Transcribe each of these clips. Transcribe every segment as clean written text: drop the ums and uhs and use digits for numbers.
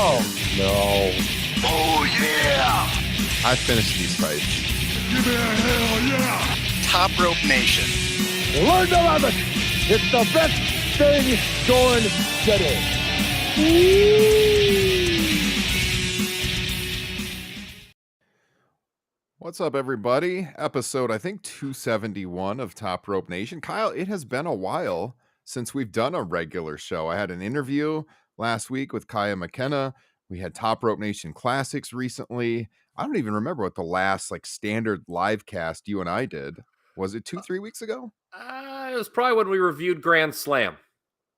No. Oh, yeah! I finished these fights. Give me a hell yeah! Top Rope Nation. Learn to love it. It's the best thing going today. What's up, everybody? Episode, I think, 271 of Top Rope Nation. Kyle, it has been a while since we've done a regular show. I had an interview last week with Kaya McKenna. We had Top Rope Nation Classics recently. I don't even remember what the last standard live cast you and I did. Was it 2-3 weeks ago? It was probably when we reviewed Grand Slam.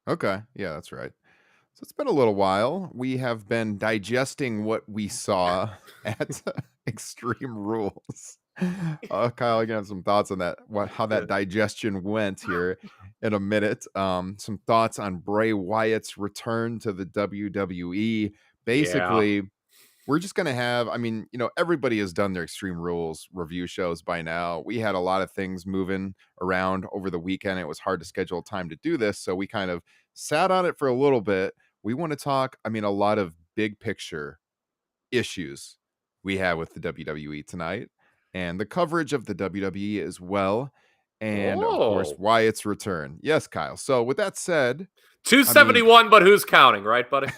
Okay. Yeah, that's right. So it's been a little while. We have been digesting what we saw at Extreme Rules. Kyle, you have some thoughts on that, how that digestion went here in a minute. Some thoughts on Bray Wyatt's return to the WWE. Basically, we're just going to have, everybody has done their Extreme Rules review shows by now. We had a lot of things moving around over the weekend. It was hard to schedule time to do this, so we kind of sat on it for a little bit. We want to talk, a lot of big picture issues we have with the WWE tonight and the coverage of the WWE as well. And of course, Wyatt's return. Yes, Kyle. So with that said, 271, but who's counting, right, buddy?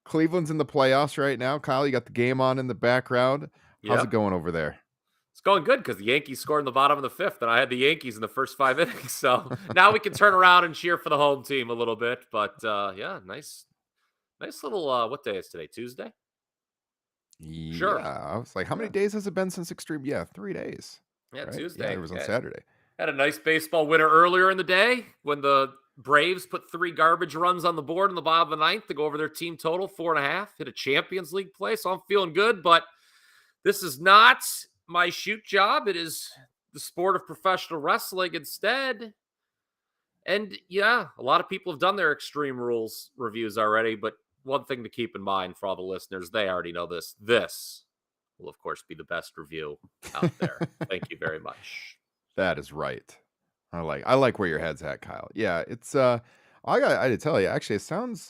Cleveland's in the playoffs right now. Kyle, you got the game on in the background. How's it going over there? It's going good because the Yankees scored in the bottom of the fifth, and I had the Yankees in the first 5 innings. So now we can turn around and cheer for the home team a little bit. But nice little. What day is today? Tuesday. Yeah, Sure. I was like, how many days has it been since Extreme? Yeah, 3 days. Yeah, right? Tuesday. Yeah, it was on Saturday. Had a nice baseball winner earlier in the day when the Braves put 3 garbage runs on the board in the bottom of the ninth to go over their team total, 4.5. Hit a Champions League play, so I'm feeling good. But this is not my shoot job. It is the sport of professional wrestling instead. And yeah, a lot of people have done their Extreme Rules reviews already, but one thing to keep in mind for all the listeners, they already know this. This will, of course, be the best review out there. Thank you very much. That is right. I like where your head's at, Kyle. Yeah, it's I had to tell you, actually, I sound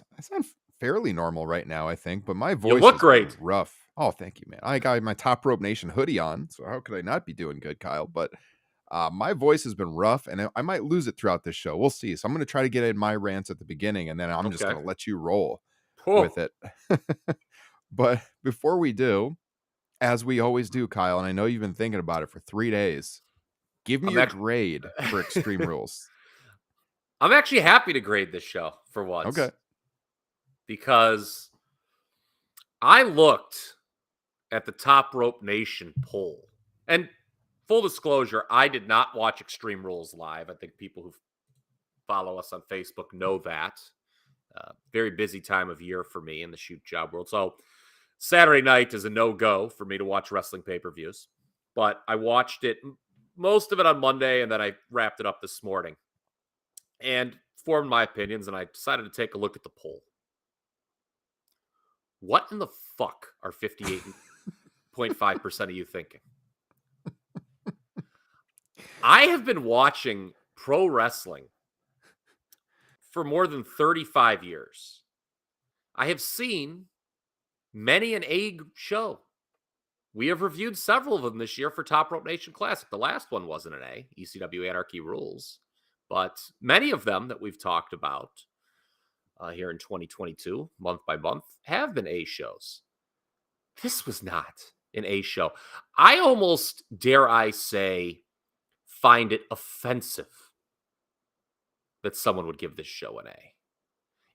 fairly normal right now, I think, but my voice look is great. Rough. Oh, thank you, man. I got my Top Rope Nation hoodie on, so how could I not be doing good, Kyle? But my voice has been rough, and I might lose it throughout this show. We'll see. So I'm going to try to get in my rants at the beginning, and then I'm just going to let you roll with it. But before we do, as we always do, Kyle, and I know you've been thinking about it for 3 days, give me your grade for Extreme Rules. I'm actually happy to grade this show for once. Okay. Because I looked at the Top Rope Nation poll. And full disclosure, I did not watch Extreme Rules live. I think people who follow us on Facebook know that. Very busy time of year for me in the shoot job world. So Saturday night is a no-go for me to watch wrestling pay-per-views. But I watched it, most of it on Monday, and then I wrapped it up this morning. And formed my opinions, and I decided to take a look at the poll. What in the fuck are 58.5% of you thinking? I have been watching pro wrestling for more than 35 years. I have seen many an A show. We have reviewed several of them this year for Top Rope Nation Classic. The last one wasn't an A, ECW Anarchy Rules. But many of them that we've talked about here in 2022, month by month, have been A shows. This was not an A show. I almost, dare I say, find it offensive that someone would give this show an A.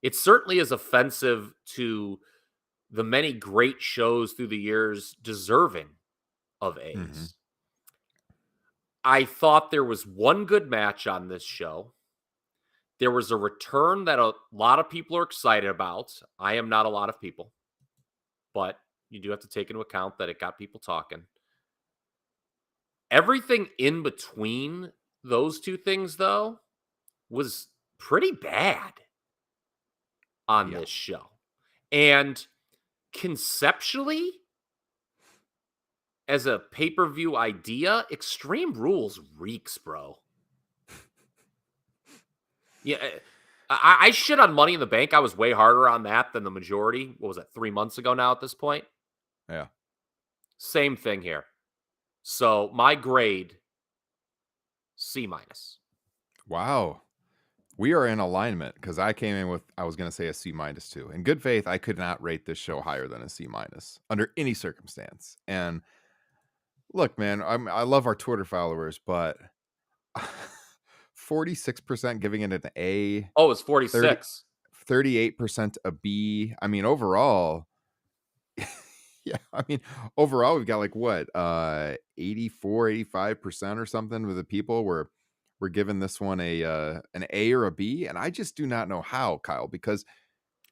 It certainly is offensive to the many great shows through the years deserving of A's. Mm-hmm. I thought there was one good match on this show. There was a return that a lot of people are excited about. I am not a lot of people, but you do have to take into account that it got people talking. Everything in between those two things, though, was pretty bad on this show. And conceptually, as a pay-per-view idea, Extreme Rules reeks, bro. Yeah, I shit on Money in the Bank. I was way harder on that than the majority. What was it, 3 months ago now at this point? Yeah. Same thing here. So my grade, C-. Wow. We are in alignment because I came in with, I was going to say a C- too. In good faith, I could not rate this show higher than a C- under any circumstance. And look, man, I love our Twitter followers, but 46% giving it an A, Oh, it's 46. 38% a B. I mean, overall, yeah, I mean, overall, we've got like what, 84, 85% or something of the people we're giving this one an A or a B. And I just do not know how, Kyle, because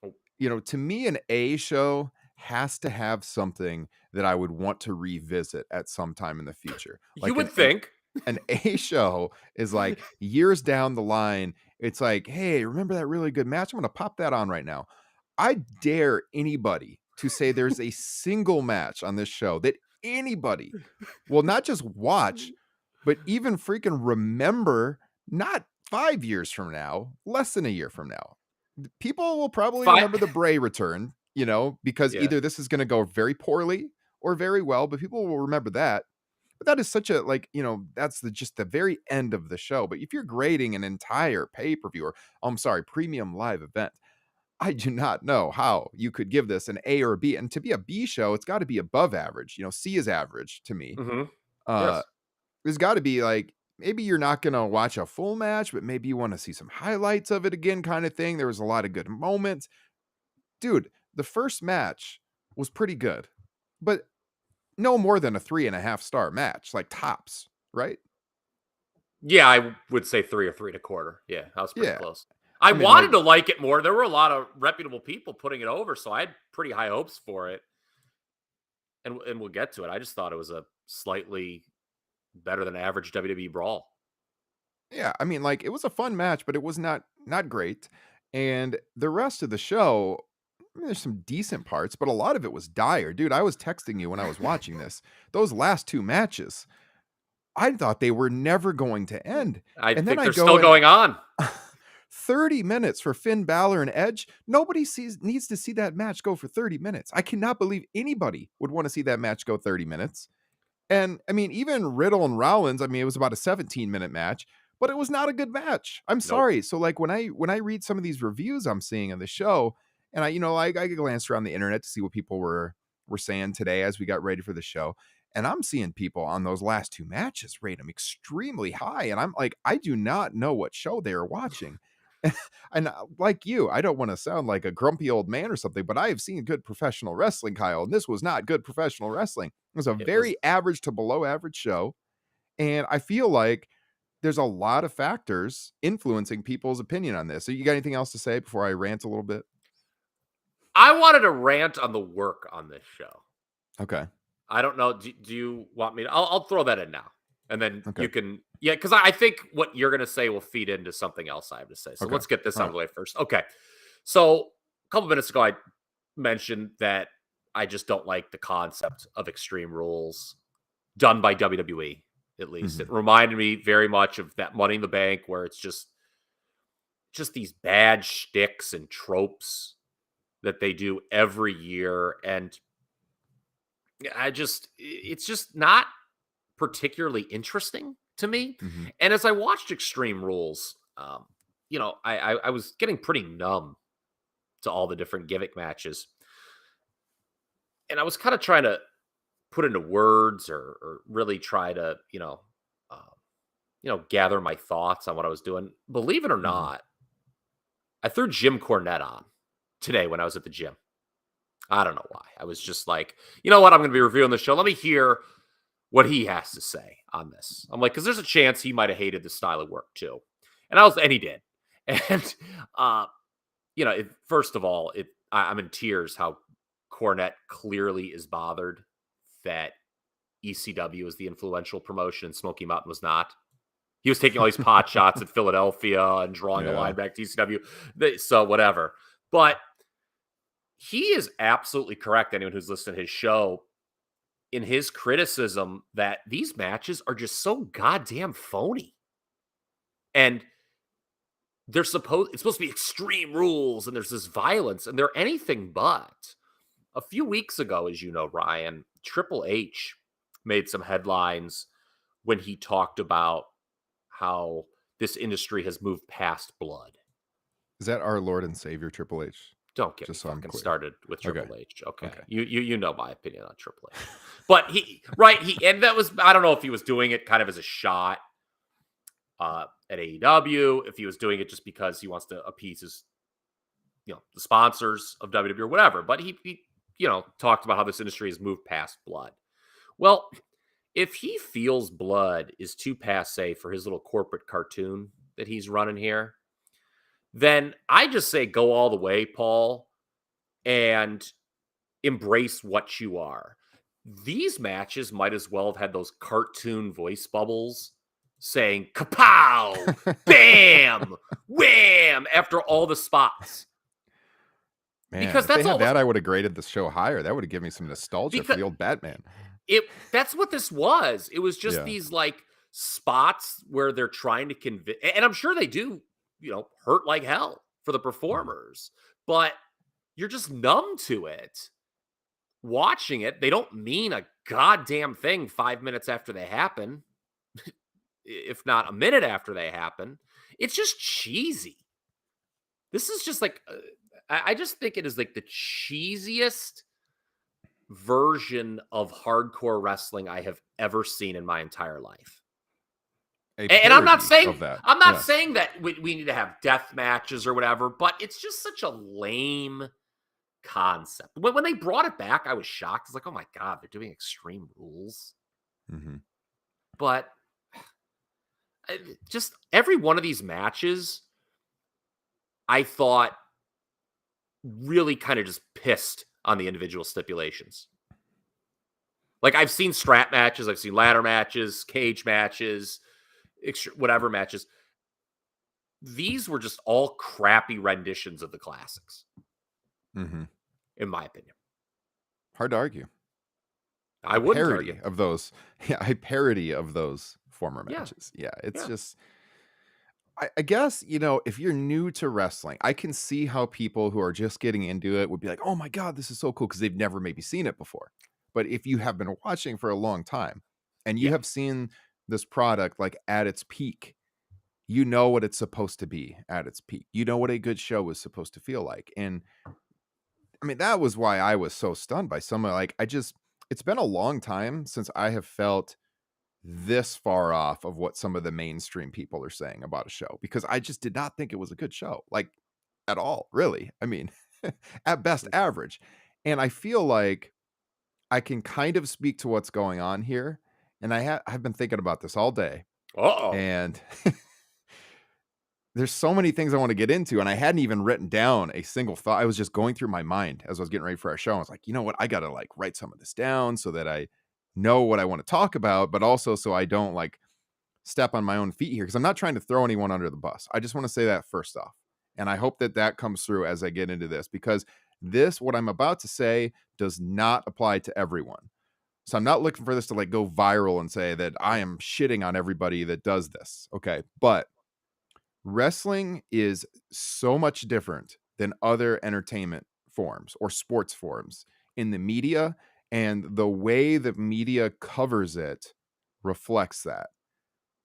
Oh. to me, an A show has to have something that I would want to revisit at some time in the future. You Like would think. an A show is like years down the line. It's like, hey, remember that really good match? I'm going to pop that on right now. I dare anybody to say there's a single match on this show that anybody will not just watch, but even freaking remember, not 5 years from now, less than a year from now. People will probably remember the Bray return, because Yeah. either this is going to go very poorly or very well, but people will remember that. But that is such a, that's just the very end of the show. But if you're grading an entire pay-per-view or, premium live event, I do not know how you could give this an A or a B. And to be a B show, it's got to be above average. C is average to me. Mm-hmm. Uh, Yes. There's got to be like, maybe you're not going to watch a full match, but maybe you want to see some highlights of it again, kind of thing. There was a lot of good moments. Dude, the first match was pretty good, but no more than a 3.5-star match, like tops, right? Yeah, I would say 3 or 3.25. Yeah, that was pretty Yeah. close. I mean, wanted to like it more. There were a lot of reputable people putting it over, so I had pretty high hopes for it. And we'll get to it. I just thought it was a slightly better than average WWE brawl. Yeah, I mean, like, it was a fun match, but it was not great. And the rest of the show, there's some decent parts, but a lot of it was dire. Dude, I was texting you when I was watching this. Those last 2 matches, I thought they were never going to end. I And think then I they're go still in going on. 30 minutes for Finn Balor and Edge. Nobody needs to see that match go for 30 minutes. I cannot believe anybody would want to see that match go 30 minutes. And I mean, even Riddle and Rollins, I mean, it was about a 17-minute match, but it was not a good match. I'm sorry. So like when I read some of these reviews I'm seeing on the show, and I glanced around the internet to see what people were saying today as we got ready for the show. And I'm seeing people on those last 2 matches rate them extremely high. And I'm like, I do not know what show they are watching. And like you, I don't want to sound like a grumpy old man or something, but I have seen good professional wrestling, Kyle, and this was not good professional wrestling. It was a very average to below average show. And I feel like there's a lot of factors influencing people's opinion on this. So you got anything else to say before I rant a little bit? I wanted to rant on the work on this show. Okay. I don't know. Do you want me to? I'll throw that in now. And then Okay. you can, yeah, because I think what you're going to say will feed into something else I have to say. So Okay. let's get this All out of the way first. Okay. So a couple minutes ago, I mentioned that I just don't like the concept of Extreme Rules done by WWE, at least. It reminded me very much of that Money in the Bank where it's just these bad shticks and tropes that they do every year. And it's just not particularly interesting to me. And as I watched Extreme Rules, I was getting pretty numb to all the different gimmick matches. And I was kind of trying to put into words or really try to, gather my thoughts on what I was doing. Believe it or not, I threw Jim Cornette on today when I was at the gym. I don't know why. I was just like, you know what? I'm going to be reviewing the show. Let me hear what he has to say on this. I'm like, because there's a chance he might have hated the style of work too. And he did. And, first of all, I'm in tears how Cornette clearly is bothered that ECW is the influential promotion and Smoky Mountain was not. He was taking all these pot shots at Philadelphia and drawing a line back to ECW. So whatever. But he is absolutely correct, anyone who's listened to his show, in his criticism that these matches are just so goddamn phony. And it's supposed to be Extreme Rules and there's this violence, and they're anything but. A few weeks ago, as you know, Ryan, Triple H made some headlines when he talked about how this industry has moved past blood. Is that our Lord and Savior Triple H? Don't get Just me so I'm fucking clear. started with Triple Okay. H. Okay. Okay. You know my opinion on Triple H. But and that was, I don't know if he was doing it kind of as a shot at AEW, if he was doing it just because he wants to appease his, the sponsors of WWE or whatever. But he talked about how this industry has moved past blood. Well, if he feels blood is too passe for his little corporate cartoon that he's running here, then I just say go all the way, Paul, and embrace what you are. These matches might as well have had those cartoon voice bubbles saying kapow, bam, wham after all the spots. Man, Because if they that's had all that, I would have graded the show higher. That would have given me some nostalgia for the old Batman. That's what this was. It was just Yeah. these like spots where they're trying to convince, and I'm sure they do, hurt like hell for the performers, but you're just numb to it. Watching it, they don't mean a goddamn thing 5 minutes after they happen, if not a minute after they happen. It's just cheesy. This is just like, I just think it is like the cheesiest version of hardcore wrestling I have ever seen in my entire life. And I'm not saying saying that we need to have death matches or whatever, but it's just such a lame concept. When they brought it back, I was shocked. I was like, oh my God, they're doing Extreme Rules. Mm-hmm. But just every one of these matches, I thought really kind of just pissed on the individual stipulations. Like, I've seen strap matches, I've seen ladder matches, cage matches, whatever matches. These were just all crappy renditions of the classics. Mm-hmm. In my opinion. Hard to argue. I wouldn't argue of those. Yeah, a parody of those former matches. Yeah, it's just, I guess, if you're new to wrestling, I can see how people who are just getting into it would be like, oh my God, this is so cool, because they've never maybe seen it before. But if you have been watching for a long time and you have seen this product like at its peak, you know what it's supposed to be at its peak. You know what a good show is supposed to feel like. And I mean, that was why I was so stunned by some of it's been a long time since I have felt this far off of what some of the mainstream people are saying about a show, because I just did not think it was a good show, like at all, really. I mean, at best average. And I feel like I can kind of speak to what's going on here. And I've been thinking about this all day. And there's so many things I want to get into, and I hadn't even written down a single thought. I was just going through my mind as I was getting ready for our show. I was like, you know what? I got to write some of this down so that I know what I want to talk about, but also so I don't step on my own feet here, because I'm not trying to throw anyone under the bus. I just want to say that first off. And I hope that comes through as I get into this, because what I'm about to say does not apply to everyone. So I'm not looking for this to go viral and say that I am shitting on everybody that does this. Okay. But wrestling is so much different than other entertainment forms or sports forms in the media, and the way that media covers it reflects that.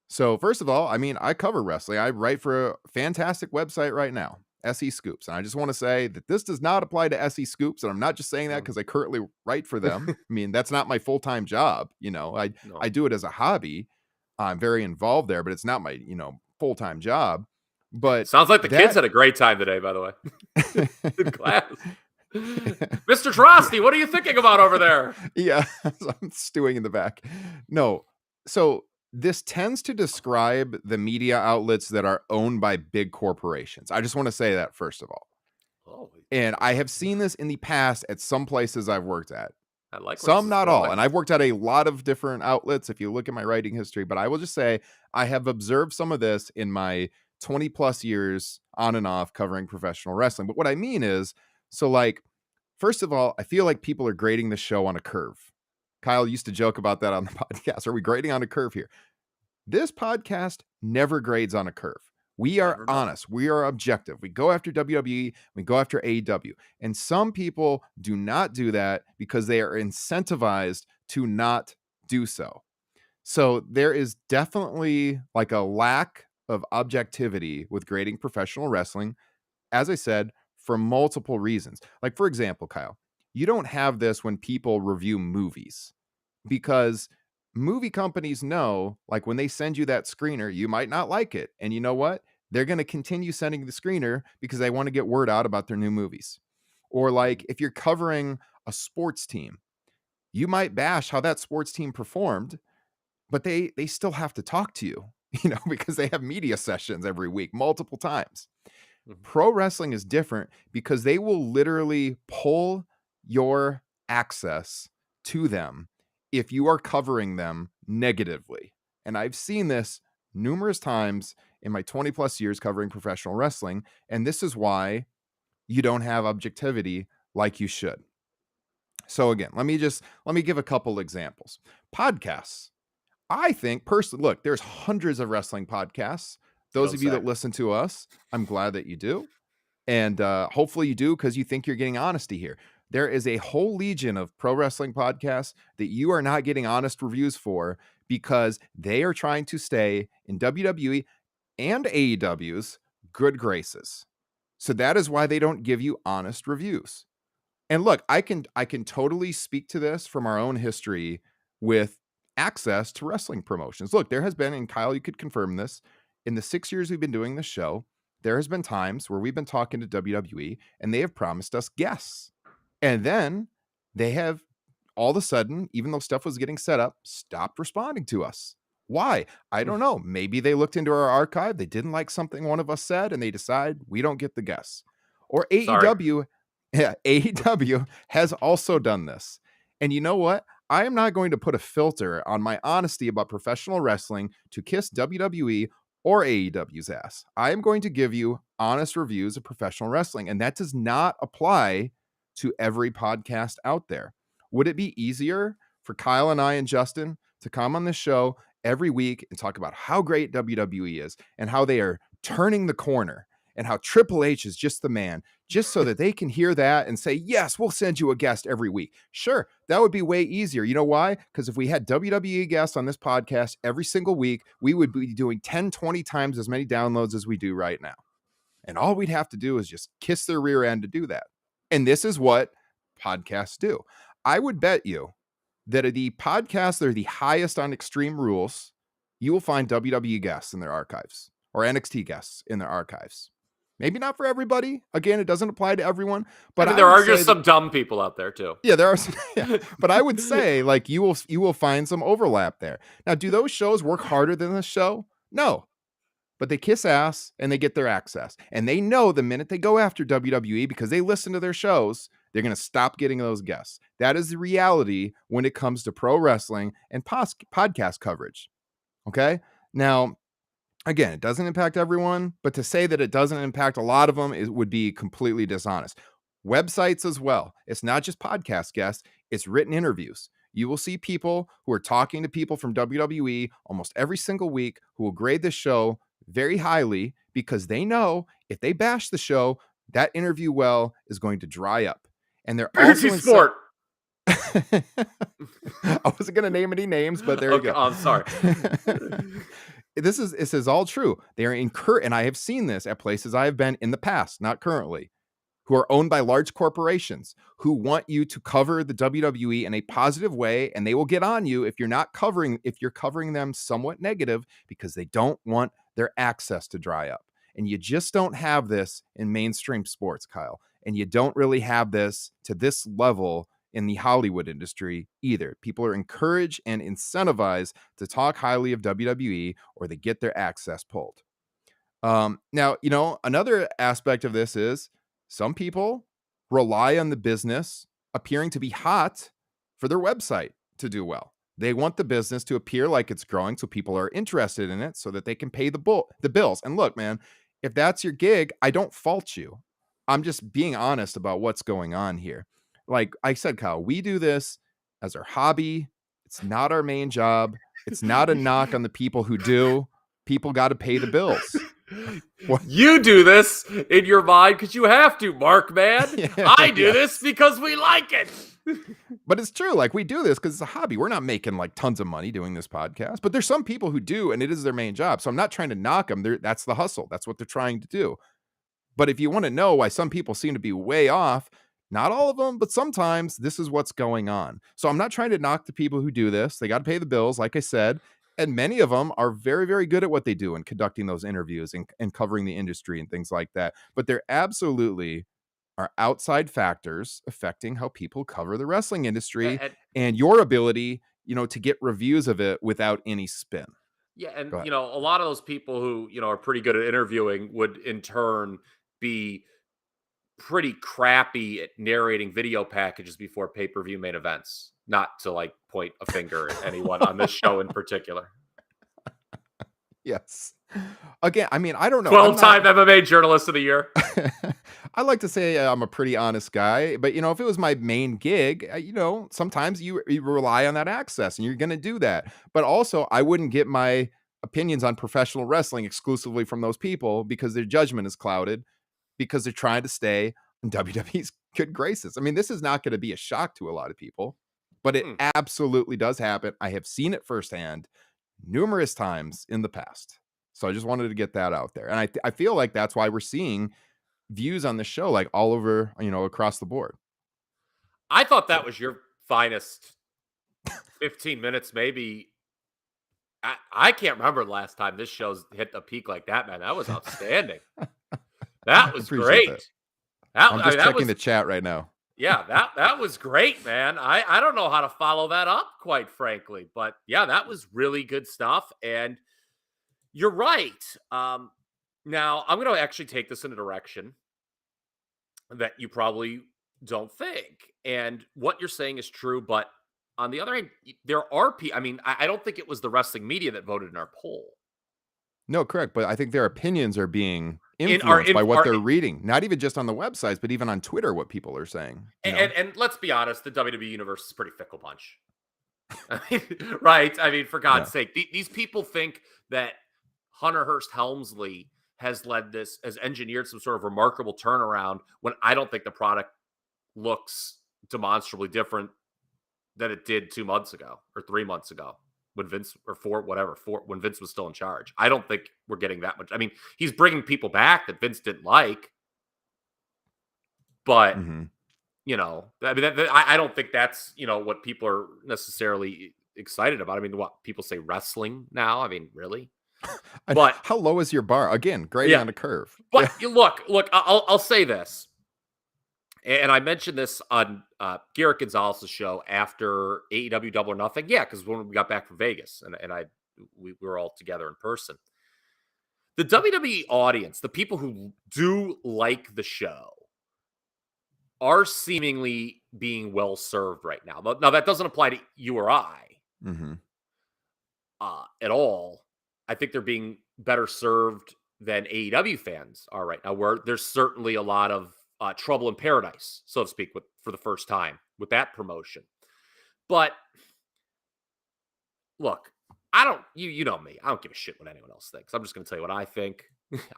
So first of all, I mean, I cover wrestling. I write for a fantastic website right now, SE Scoops. And I just want to say that this does not apply to SE Scoops. And I'm not just saying that because I currently write for them. I mean, that's not my full-time job. I do it as a hobby. I'm very involved there, but it's not my, full-time job. But sounds like the kids had a great time today, by the way. In class. Mr. Trosty, what are you thinking about over there? Yeah, I'm stewing in the back. No. So this tends to describe the media outlets that are owned by big corporations. I just want to say that first of all. And I have seen this in the past at some places I've worked at. I like some, not all. And I've worked at a lot of different outlets if you look at my writing history, but I will just say I have observed some of this in my 20 plus years on and off covering professional wrestling. But what I mean is, first of all, I feel like people are grading the show on a curve. Kyle used to joke about that on the podcast. Are we grading on a curve here? This podcast never grades on a curve. We are Never know. honest. We are objective. We go after WWE. We go after AEW. And some people do not do that because they are incentivized to not do so. So there is definitely like a lack of objectivity with grading professional wrestling, as I said, for multiple reasons. Like, for example, Kyle, you don't have this when people review movies because movie companies know, like, when they send you that screener, you might not like it. And you know what? They're going to continue sending the screener because they want to get word out about their new movies. Or like if you're covering a sports team, you might bash how that sports team performed, but they still have to talk to you, because they have media sessions every week, multiple times. Mhm. Pro wrestling is different because they will literally pull your access to them if you are covering them negatively. And I've seen this numerous times in my 20 plus years covering professional wrestling. And this is why you don't have objectivity like you should. So again, let me give a couple examples. Podcasts. I think personally, look, there's hundreds of wrestling podcasts. Those of you that listen to us, I'm glad that you do. And hopefully you do because you think you're getting honesty here. There is a whole legion of pro wrestling podcasts that you are not getting honest reviews for because they are trying to stay in WWE and AEW's good graces. So that is why they don't give you honest reviews. And look, I can totally speak to this from our own history with access to wrestling promotions. Look, there has been, and Kyle, you could confirm this, in the 6 years we've been doing this show, there has been times where we've been talking to WWE and they have promised us guests. And then they have all of a sudden, even though stuff was getting set up, stopped responding to us. Why? I don't know. Maybe they looked into our archive. They didn't like something one of us said and they decide we don't get the guests. Or AEW, AEW has also done this. And you know what? I am not going to put a filter on my honesty about professional wrestling to kiss WWE or AEW's ass. I am going to give you honest reviews of professional wrestling, and that does not apply to every podcast out there. Would it be easier for Kyle and I and Justin to come on this show every week and talk about how great WWE is and how they are turning the corner and how Triple H is just the man, just so that they can hear that and say, yes, we'll send you a guest every week? Sure, that would be way easier. You know why? Because if we had WWE guests on this podcast every single week, we would be doing 10, 20 times as many downloads as we do right now. And all we'd have to do is just kiss their rear end to do that. And this is what podcasts do. I would bet you that the podcasts that are the highest on Extreme Rules, you will find WWE guests in their archives or NXT guests in their archives. Maybe not for everybody. Again, it doesn't apply to everyone. But there are just some dumb people out there too. Yeah, there are some. Yeah. But I would say, like, you will find some overlap there. Now, do those shows work harder than this show? No. But they kiss ass and they get their access. And they know the minute they go after WWE because they listen to their shows, they're going to stop getting those guests. That is the reality when it comes to pro wrestling and podcast coverage. Okay? Now, again, it doesn't impact everyone, but to say that it doesn't impact a lot of them would be completely dishonest. Websites as well. It's not just podcast guests, it's written interviews. You will see people who are talking to people from WWE almost every single week who will grade the show very highly because they know if they bash the show, that interview well is going to dry up. And they're also in sport. I wasn't going to name any names, but there you go. I'm sorry. This is all true. They are and I have seen this at places I have been in the past, not currently, who are owned by large corporations who want you to cover the WWE in a positive way, and they will get on you if you're covering them somewhat negative because they don't want their access to dry up. And you just don't have this in mainstream sports, Kyle. And you don't really have this to this level in the Hollywood industry either. People are encouraged and incentivized to talk highly of WWE or they get their access pulled. Now, another aspect of this is some people rely on the business appearing to be hot for their website to do well. They want the business to appear like it's growing so people are interested in it so that they can pay the bills. And look, man, if that's your gig, I don't fault you. I'm just being honest about what's going on here. Like I said, Kyle, we do this as our hobby. It's not our main job. It's not a knock on the people who do. People got to pay the bills. What? You do this in your mind because you have to, Mark, man. I do this because we like it. But it's true. Like, we do this because it's a hobby. We're not making like tons of money doing this podcast, but there's some people who do, and it is their main job. So I'm not trying to knock them. That's the hustle. That's what they're trying to do. But if you want to know why some people seem to be way off, not all of them, but sometimes this is what's going on. So I'm not trying to knock the people who do this. They got to pay the bills, like I said. And many of them are very, very good at what they do and conducting those interviews and covering the industry and things like that. But there absolutely are outside factors affecting how people cover the wrestling industry and your ability, to get reviews of it without any spin. Yeah, and a lot of those people who, are pretty good at interviewing would in turn be pretty crappy at narrating video packages before pay-per-view main events. Not to like point a finger at anyone on this show in particular. Yes. Again, I mean, I don't know. 12-time MMA journalist of the year. I like to say I'm a pretty honest guy, but if it was my main gig, sometimes you rely on that access and you're going to do that. But also, I wouldn't get my opinions on professional wrestling exclusively from those people because their judgment is clouded because they're trying to stay in WWE's good graces. I mean, this is not going to be a shock to a lot of people, but it absolutely does happen. I have seen it firsthand numerous times in the past. So I just wanted to get that out there. And I feel like that's why we're seeing views on the show like all over, across the board. I thought that was your finest 15 minutes, maybe. I can't remember the last time this show's hit a peak like that, man. That was outstanding. That was great. I'm just checking the chat right now. Yeah, that was great, man. I don't know how to follow that up, quite frankly. But yeah, that was really good stuff. And you're right. Now, I'm going to actually take this in a direction that you probably don't think. And what you're saying is true. But on the other hand, there are people. I mean, I don't think it was the wrestling media that voted in our poll. No, correct. But I think their opinions are being influenced by what they're reading. Not even just on the websites, but even on Twitter, what people are saying. And let's be honest, the WWE universe is a pretty fickle bunch. I mean, right? I mean, for God's sake, these people think that Hunter Hearst Helmsley has engineered some sort of remarkable turnaround when I don't think the product looks demonstrably different than it did 2 months ago or 3 months ago when Vince when Vince was still in charge. I don't think we're getting that much. I mean, he's bringing people back that Vince didn't like, but I mean, I don't think that's, what people are necessarily excited about. I mean, what people say wrestling now. I mean, really? But how low is your bar? Again, grading on a curve. But look, I'll say this. And I mentioned this on Garrett Gonzalez's show after AEW Double or Nothing. Yeah, because when we got back from Vegas and we were all together in person. The WWE audience, the people who do like the show, are seemingly being well served right now. Now, that doesn't apply to you or I at all. I think they're being better served than AEW fans are right now, where there's certainly a lot of trouble in paradise, so to speak, for the first time with that promotion. But look, I don't, you know me, I don't give a shit what anyone else thinks. I'm just going to tell you what I think.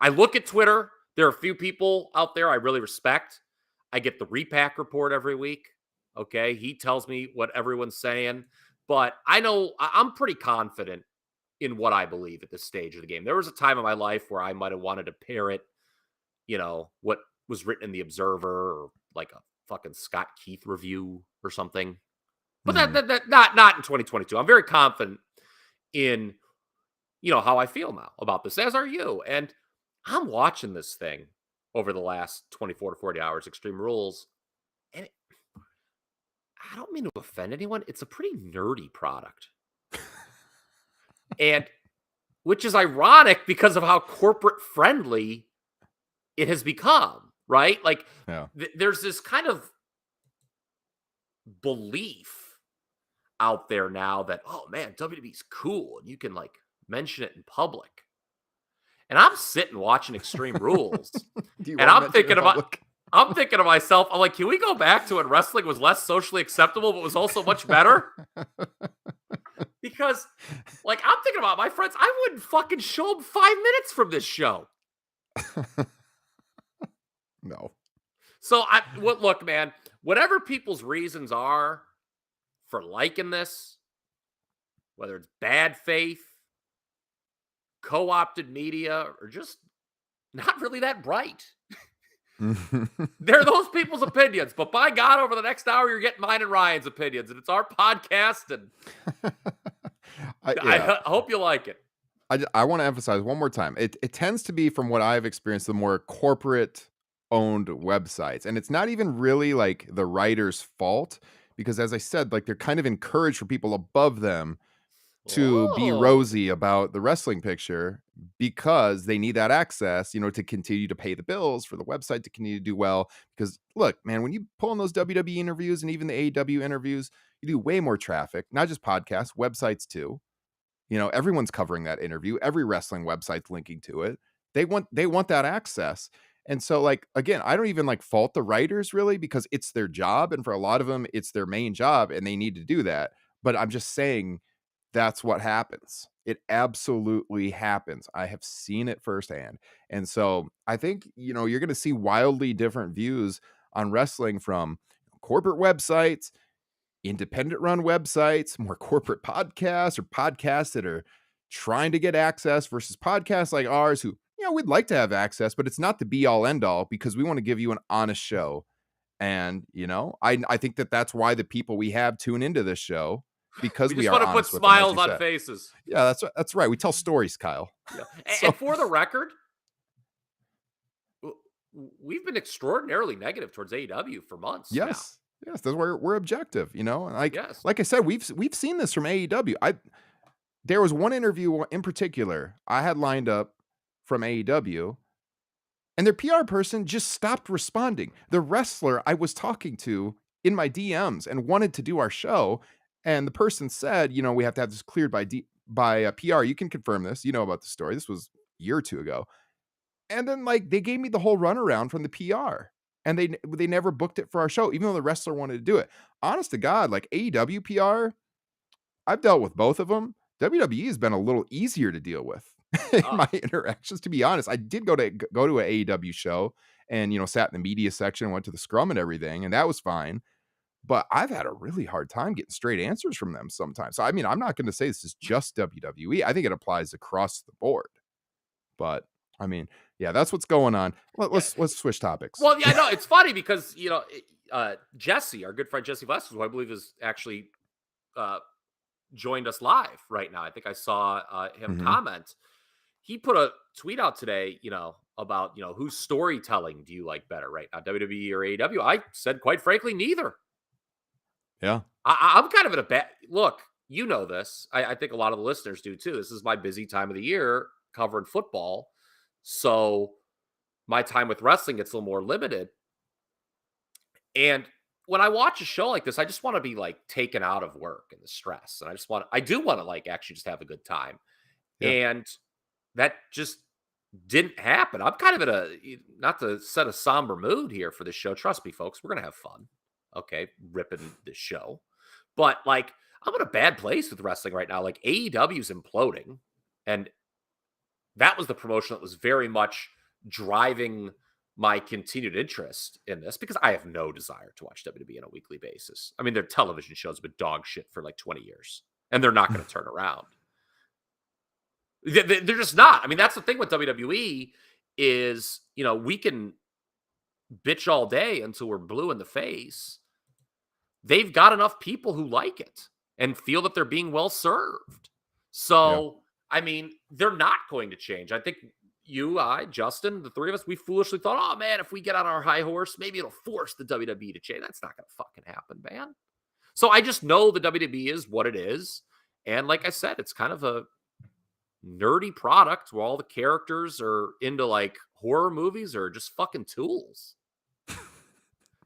I look at Twitter. There are a few people out there I really respect. I get the Repack report every week. Okay. He tells me what everyone's saying, but I know I'm pretty confident in what I believe at this stage of the game. There was a time in my life where I might have wanted to parrot, what was written in the Observer or like a fucking Scott Keith review or something. But that not in 2022. I'm very confident in, how I feel now about this, as are you. And I'm watching this thing over the last 24 to 40 hours, Extreme Rules. And I don't mean to offend anyone. It's a pretty nerdy product. And which is ironic because of how corporate friendly it has become, right? Like there's this kind of belief out there now that, oh man, WWE's cool and you can like mention it in public. And I'm sitting watching Extreme Rules and I'm thinking to myself, I'm like, can we go back to when wrestling was less socially acceptable, but was also much better? Because, like, I'm thinking about my friends. I wouldn't fucking show them 5 minutes from this show. No. So look, man, whatever people's reasons are for liking this, whether it's bad faith, co-opted media, or just not really that bright. They're those people's opinions, but by God, over the next hour, you're getting mine and Ryan's opinions, and it's our podcast, and I hope you like it. I want to emphasize one more time. It tends to be, from what I've experienced, the more corporate owned websites, and it's not even really like the writer's fault, because as I said, like, they're kind of encouraged for people above them to be rosy about the wrestling picture because they need that access, to continue to pay the bills for the website to continue to do well. Because look, man, when you pull in those WWE interviews and even the AEW interviews, you do way more traffic, not just podcasts, websites too. Everyone's covering that interview. Every wrestling website's linking to it. They want that access. And so, like, again, I don't even like fault the writers really, because it's their job. And for a lot of them, it's their main job and they need to do that. But I'm just saying, that's what happens. It absolutely happens. I have seen it firsthand. And so I think, you're going to see wildly different views on wrestling from corporate websites, independent run websites, more corporate podcasts, or podcasts that are trying to get access, versus podcasts like ours who, we'd like to have access, but it's not the be all end all, because we want to give you an honest show. And, I think that's why the people we have tune into this show, because we just are want to put honest with them, as smiles you on said. faces. Yeah, that's right. We tell stories, Kyle. Yeah. So- And for the record, we've been extraordinarily negative towards AEW for months. Yes. Yes, that's where we're objective, and Yes. like I said, we've seen this from AEW. There was one interview in particular I had lined up from AEW, and their PR person just stopped responding. The wrestler I was talking to in my DMs and wanted to do our show, and the person said, we have to have this cleared by PR. You can confirm this. You know about the story. This was a year or two ago. And then, like, they gave me the whole runaround from the PR, and they never booked it for our show, even though the wrestler wanted to do it. Honest to God, like, AEW PR, I've dealt with both of them. WWE has been a little easier to deal with in my interactions, to be honest. I did go to an AEW show and, sat in the media section, went to the scrum and everything, and that was fine. But I've had a really hard time getting straight answers from them sometimes. So, I mean, I'm not going to say this is just WWE. I think it applies across the board. But, I mean, yeah, that's what's going on. Let's switch topics. Well, yeah, no, it's funny because, Jesse, our good friend Jesse Velasquez, who I believe is actually joined us live right now. I think I saw him comment. He put a tweet out today, about, whose storytelling do you like better right now, WWE or AEW? I said, quite frankly, neither. Yeah. I'm kind of in a bad look. You know this. I think a lot of the listeners do too. This is my busy time of the year covering football. So my time with wrestling gets a little more limited. And when I watch a show like this, I just want to be like taken out of work and the stress. And I do want to like actually just have a good time. Yeah. And that just didn't happen. I'm kind of not to set a somber mood here for this show. Trust me, folks, we're going to have fun. Okay, ripping this show. But, like, I'm in a bad place with wrestling right now. Like, AEW's imploding. And that was the promotion that was very much driving my continued interest in this, because I have no desire to watch WWE on a weekly basis. I mean, their television shows have been dog shit for like 20 years, and they're not going to turn around. They're just not. I mean, that's the thing with WWE is, we can bitch all day until we're blue in the face. They've got enough people who like it and feel that they're being well served. So, I mean, they're not going to change. I think you, I, Justin, the three of us, we foolishly thought, oh, man, if we get on our high horse, maybe it'll force the WWE to change. That's not going to fucking happen, man. So I just know the WWE is what it is. And like I said, it's kind of a nerdy product where all the characters are into like horror movies or just fucking tools.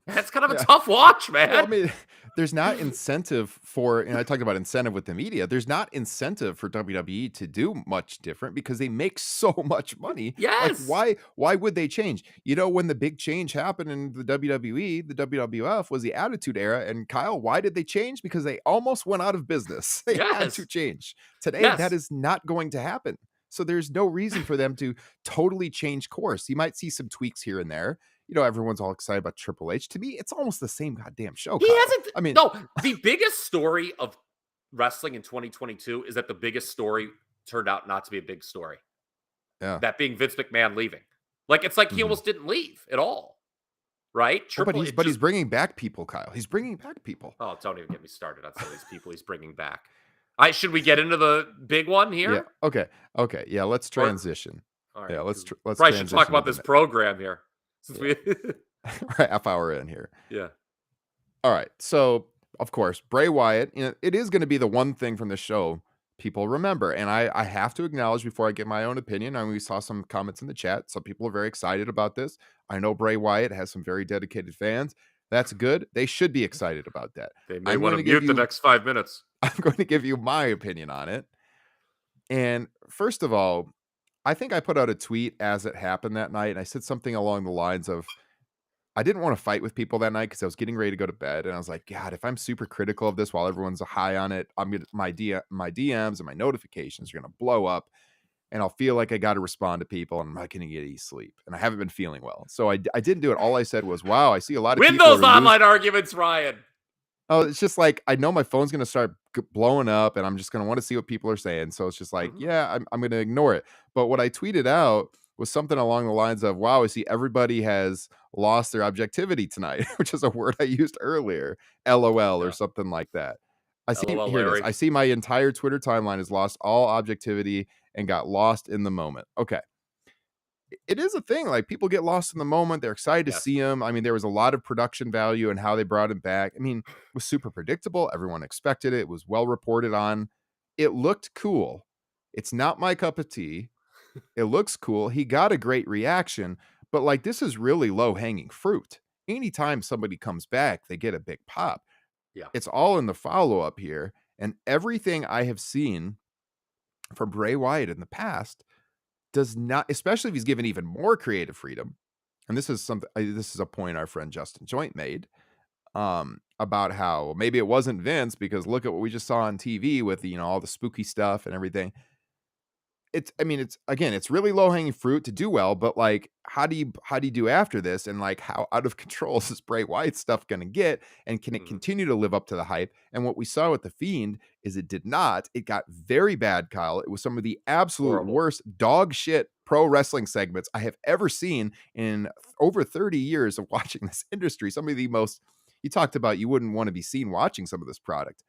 That's kind of a tough watch, man. Well, I mean, there's not incentive for, and I talked about incentive with the media. There's not incentive for WWE to do much different because they make so much money. Yes. Like, why would they change? When the big change happened in the WWE, the WWF was the Attitude Era. And Kyle, why did they change? Because they almost went out of business. They had to change. Today, that is not going to happen. So there's no reason for them to totally change course. You might see some tweaks here and there. You know, everyone's all excited about Triple H. To me, it's almost the same goddamn show. He Kyle. hasn't. I mean, no, the biggest story of wrestling in 2022 is that the biggest story turned out not to be a big story. yeah. That being Vince McMahon leaving. Like, it's like he almost didn't leave at all. Right? But he's bringing back people, Kyle. He's bringing back people. Oh, don't even get me started on some of these people he's bringing back. Should we get into the big one here? Yeah. Okay. Yeah. Let's transition. All right. Yeah. Let's probably should talk about this program here. Since we right, half hour in here. Yeah. All right. So, of course, Bray Wyatt, you know, it is going to be the one thing from the show people remember. And I have to acknowledge before I get my own opinion, I mean, we saw some comments in the chat. Some people are very excited about this. I know Bray Wyatt has some very dedicated fans. That's good. They should be excited about that. They may want to mute the next 5 minutes. I'm going to give you my opinion on it. And first of all, I think I put out a tweet as it happened that night. And I said something along the lines of, I didn't want to fight with people that night because I was getting ready to go to bed. And I was like, God, if I'm super critical of this while everyone's high on it, my DMs and my notifications are going to blow up. And I'll feel like I got to respond to people and I'm not going to get any sleep. And I haven't been feeling well. So I didn't do it. All I said was, wow, I see a lot of Win people. Win those online arguments, Ryan. Oh, it's just like, I know my phone's going to start blowing up and I'm just going to want to see what people are saying. So it's just like, yeah, I'm going to ignore it. But what I tweeted out was something along the lines of, wow, I see everybody has lost their objectivity tonight, which is a word I used earlier, LOL or something like that. I see, LOL, here it is. Larry. I see my entire Twitter timeline has lost all objectivity and got lost in the moment. Okay. It is a thing. Like, people get lost in the moment. They're excited to see him. I mean, there was a lot of production value in how they brought him back. I mean, it was super predictable. Everyone expected it. It was well reported on. It looked cool. It's not my cup of tea. It looks cool. He got a great reaction, but like, this is really low hanging fruit. Anytime somebody comes back, they get a big pop. Yeah. It's all in the follow up here. And everything I have seen from Bray Wyatt in the past does not, especially if he's given even more creative freedom. And this is a point our friend Justin Joint made about how maybe it wasn't Vince, because look at what we just saw on TV with, you know, all the spooky stuff and everything. It's really low hanging fruit to do well, but like, how do you do after this? And like, how out of control is this Bray Wyatt stuff going to get? And can it continue to live up to the hype? And what we saw with The Fiend is it did not. It got very bad, Kyle. It was some of the absolute worst dog shit pro wrestling segments I have ever seen in over 30 years of watching this industry. Some of the most, you talked about, you wouldn't want to be seen watching some of this product.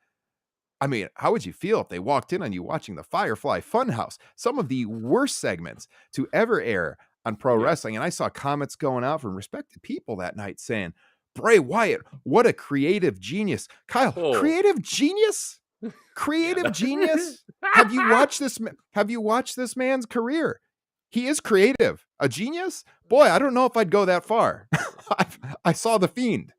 I mean, how would you feel if they walked in on you watching the Firefly Funhouse? Some of the worst segments to ever air on pro wrestling. And I saw comments going out from respected people that night saying, Bray Wyatt, what a creative genius. Kyle, creative genius? Creative genius? Have you watched this man's career? He is creative. A genius? Boy, I don't know if I'd go that far. I saw The Fiend.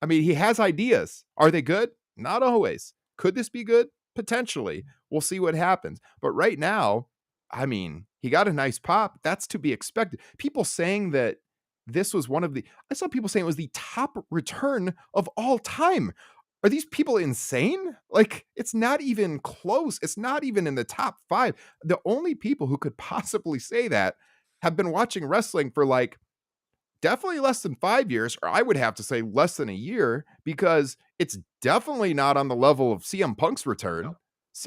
I mean, he has ideas. Are they good? Not always. Could this be good? Potentially. We'll see what happens. But right now, I mean, he got a nice pop. That's to be expected. People saying that this was I saw people saying it was the top return of all time. Are these people insane? Like, it's not even close. It's not even in the top 5. The only people who could possibly say that have been watching wrestling for like definitely less than 5 years, or I would have to say less than a year, because it's definitely not on the level of CM Punk's return. No.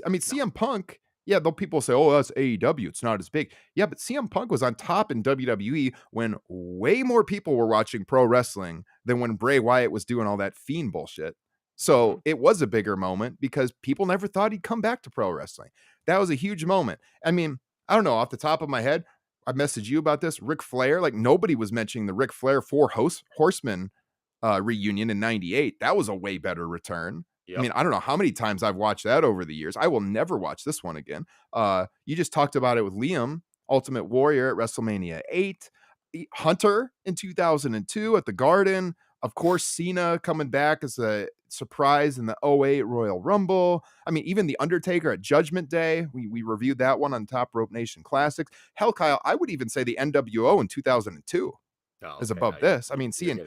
I mean, CM Punk, yeah, though people say, oh, that's AEW, it's not as big. Yeah, but CM Punk was on top in WWE when way more people were watching pro wrestling than when Bray Wyatt was doing all that Fiend bullshit. So it was a bigger moment because people never thought he'd come back to pro wrestling. That was a huge moment. I mean, I don't know, off the top of my head, I messaged you about this. Ric Flair, like, nobody was mentioning the Ric Flair 4 Horsemen reunion in 98. That was a way better return. Yep. I mean, I don't know how many times I've watched that over the years. I will never watch this one again. You just talked about it with Liam, Ultimate Warrior at WrestleMania 8, Hunter in 2002 at the Garden. Of course, Cena coming back as a surprise in the 08 Royal Rumble. I mean, even The Undertaker at Judgment Day. We reviewed that one on Top Rope Nation Classics. Hell, Kyle, I would even say the NWO in 2002 is above this. I mean, seeing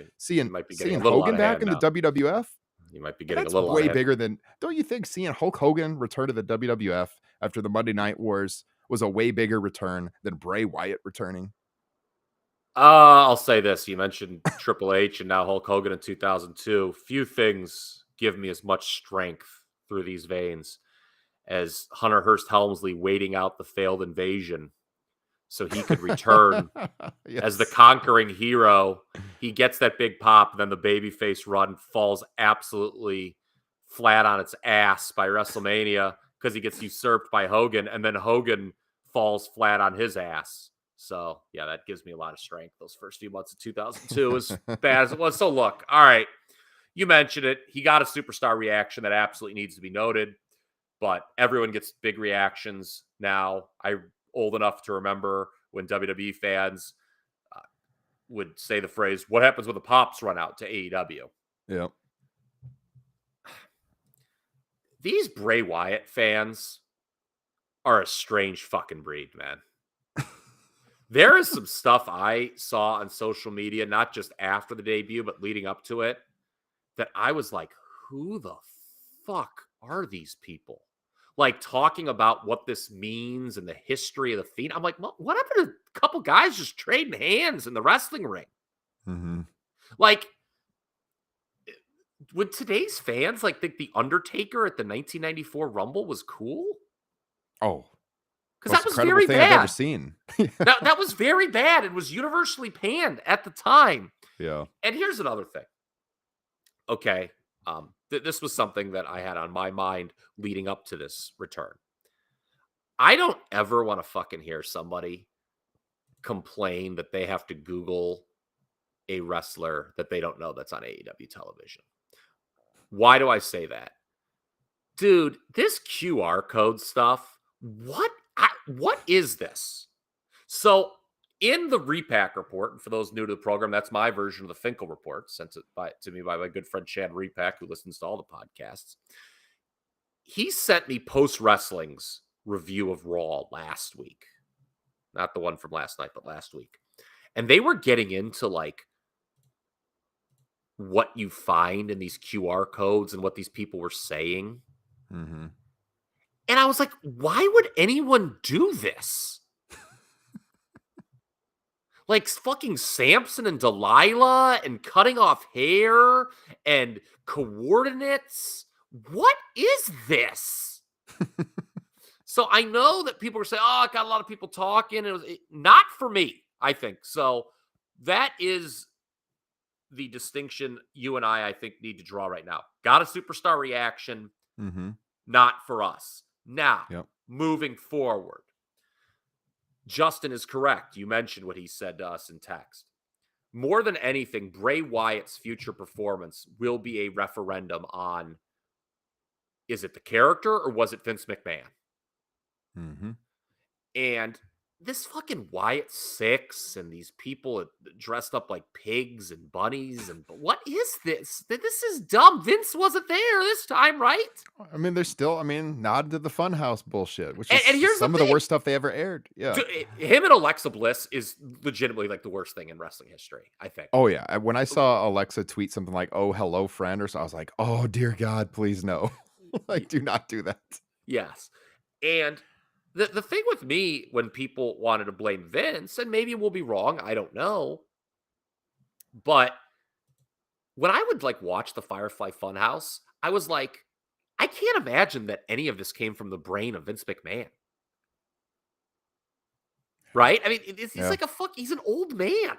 Hogan back in the WWF. You might be getting a little way bigger than, don't you think seeing Hulk Hogan return to the WWF after the Monday Night Wars was a way bigger return than Bray Wyatt returning? I'll say this. You mentioned Triple H and now Hulk Hogan in 2002. Few things give me as much strength through these veins as Hunter Hearst Helmsley waiting out the failed invasion so he could return as the Yes. conquering hero. He gets that big pop, and then the babyface run falls absolutely flat on its ass by WrestleMania because he gets usurped by Hogan, and then Hogan falls flat on his ass. So, yeah, that gives me a lot of strength. Those first few months of 2002, as bad as it was. So, look, all right, you mentioned it. He got a superstar reaction that absolutely needs to be noted, but everyone gets big reactions now. I'm old enough to remember when WWE fans would say the phrase, "What happens when the pops run out to AEW?" Yep. These Bray Wyatt fans are a strange fucking breed, man. There is some stuff I saw on social media, not just after the debut, but leading up to it, that I was like, who the fuck are these people? Like, talking about what this means and the history of the Fiend. I'm like, what happened to a couple guys just trading hands in the wrestling ring? Mm-hmm. Like, would today's fans like think the Undertaker at the 1994 Rumble was cool? Oh, Because most that was incredible very thing I've ever bad. seen. That was very bad. It was universally panned at the time. Yeah. And here's another thing. Okay. This was something that I had on my mind leading up to this return. I don't ever want to fucking hear somebody complain that they have to Google a wrestler that they don't know that's on AEW television. Why do I say that? Dude, this QR code stuff, what is this? So in the Repack report, and for those new to the program, that's my version of the Finkel report sent to me by my good friend Chad Repack, who listens to all the podcasts. He sent me Post Wrestling's review of Raw last week. Not the one from last night, but last week. And they were getting into like what you find in these QR codes and what these people were saying. Mm-hmm. And I was like, why would anyone do this? Like fucking Samson and Delilah and cutting off hair and coordinates. What is this? So I know that people are saying, oh, it got a lot of people talking. It was not for me, I think. So that is the distinction you and I think, need to draw right now. Got a superstar reaction, not for us. Now, moving forward, Justin is correct. You mentioned what he said to us in text. More than anything, Bray Wyatt's future performance will be a referendum on, is it the character or was it Vince McMahon? Mm-hmm. And this fucking Wyatt 6 and these people dressed up like pigs and bunnies. And what is this? This is dumb. Vince wasn't there this time, right? I mean, they're still, nod to the Funhouse bullshit, which is and here's some of the worst stuff they ever aired. Yeah. Him and Alexa Bliss is legitimately like the worst thing in wrestling history, I think. Oh, yeah. When I saw Alexa tweet something like, oh, hello, friend, or so, I was like, oh, dear God, please no. Like, do not do that. Yes. And the thing with me, when people wanted to blame Vince, and maybe we'll be wrong, I don't know, but when I would like watch the Firefly Funhouse, I was like, I can't imagine that any of this came from the brain of Vince McMahon. Right? I mean, he's like he's an old man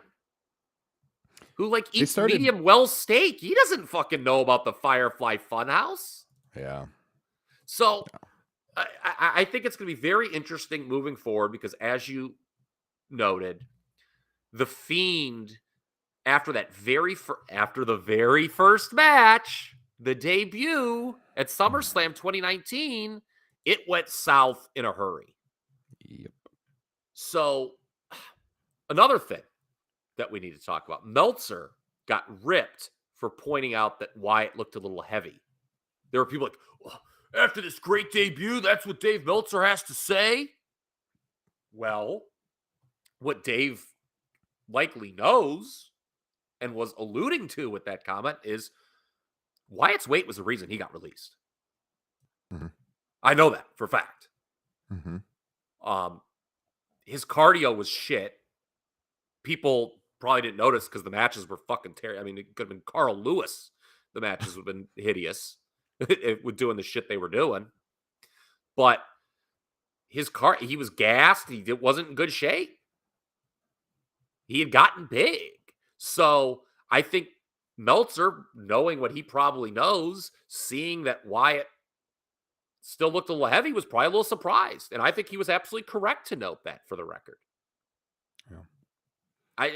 who like eats medium well steak. He doesn't fucking know about the Firefly Funhouse. Yeah. So I think it's going to be very interesting moving forward because, as you noted, the Fiend, after the very first match, the debut at SummerSlam 2019, it went south in a hurry. Yep. So another thing that we need to talk about, Meltzer got ripped for pointing out that Wyatt looked a little heavy. There were people like, oh, after this great debut, that's what Dave Meltzer has to say? Well, what Dave likely knows and was alluding to with that comment is Wyatt's weight was the reason he got released. Mm-hmm. I know that for a fact. Mm-hmm. His cardio was shit. People probably didn't notice because the matches were fucking terrible. I mean, it could have been Carl Lewis. The matches would have been hideous with doing the shit they were doing. But he was gassed. He wasn't in good shape. He had gotten big. So I think Meltzer, knowing what he probably knows, seeing that Wyatt still looked a little heavy, was probably a little surprised. And I think he was absolutely correct to note that, for the record. Yeah.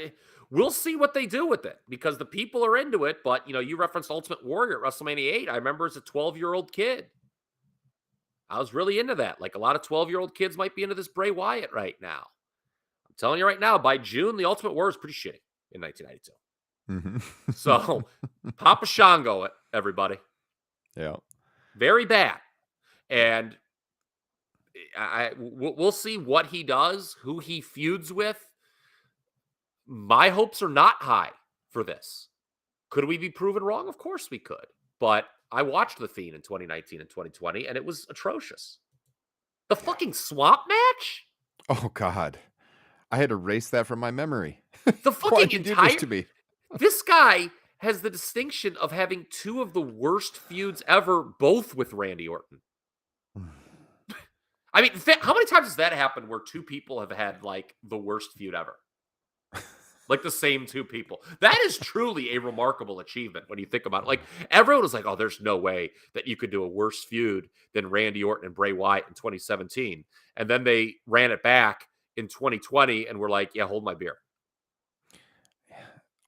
We'll see what they do with it, because the people are into it. But, you referenced Ultimate Warrior at WrestleMania 8. I remember as a 12-year-old kid, I was really into that. Like a lot of 12-year-old kids might be into this Bray Wyatt right now. I'm telling you right now, by June, the Ultimate Warrior is pretty shitty in 1992. Mm-hmm. So, Papa Shango it, everybody. Yeah. Very bad. And we'll see what he does, who he feuds with. My hopes are not high for this. Could we be proven wrong? Of course we could. But I watched The Fiend in 2019 and 2020, and it was atrocious. The fucking swamp match? Oh, God. I had to erase that from my memory. The Why fucking did you do entire... this to me? This guy has the distinction of having two of the worst feuds ever, both with Randy Orton. I mean, how many times has that happened where two people have had, like, the worst feud ever? Like the same two people. That is truly a remarkable achievement when you think about it. Like, everyone was like, oh, there's no way that you could do a worse feud than Randy Orton and Bray Wyatt in 2017. And then they ran it back in 2020 and were like, yeah, hold my beer.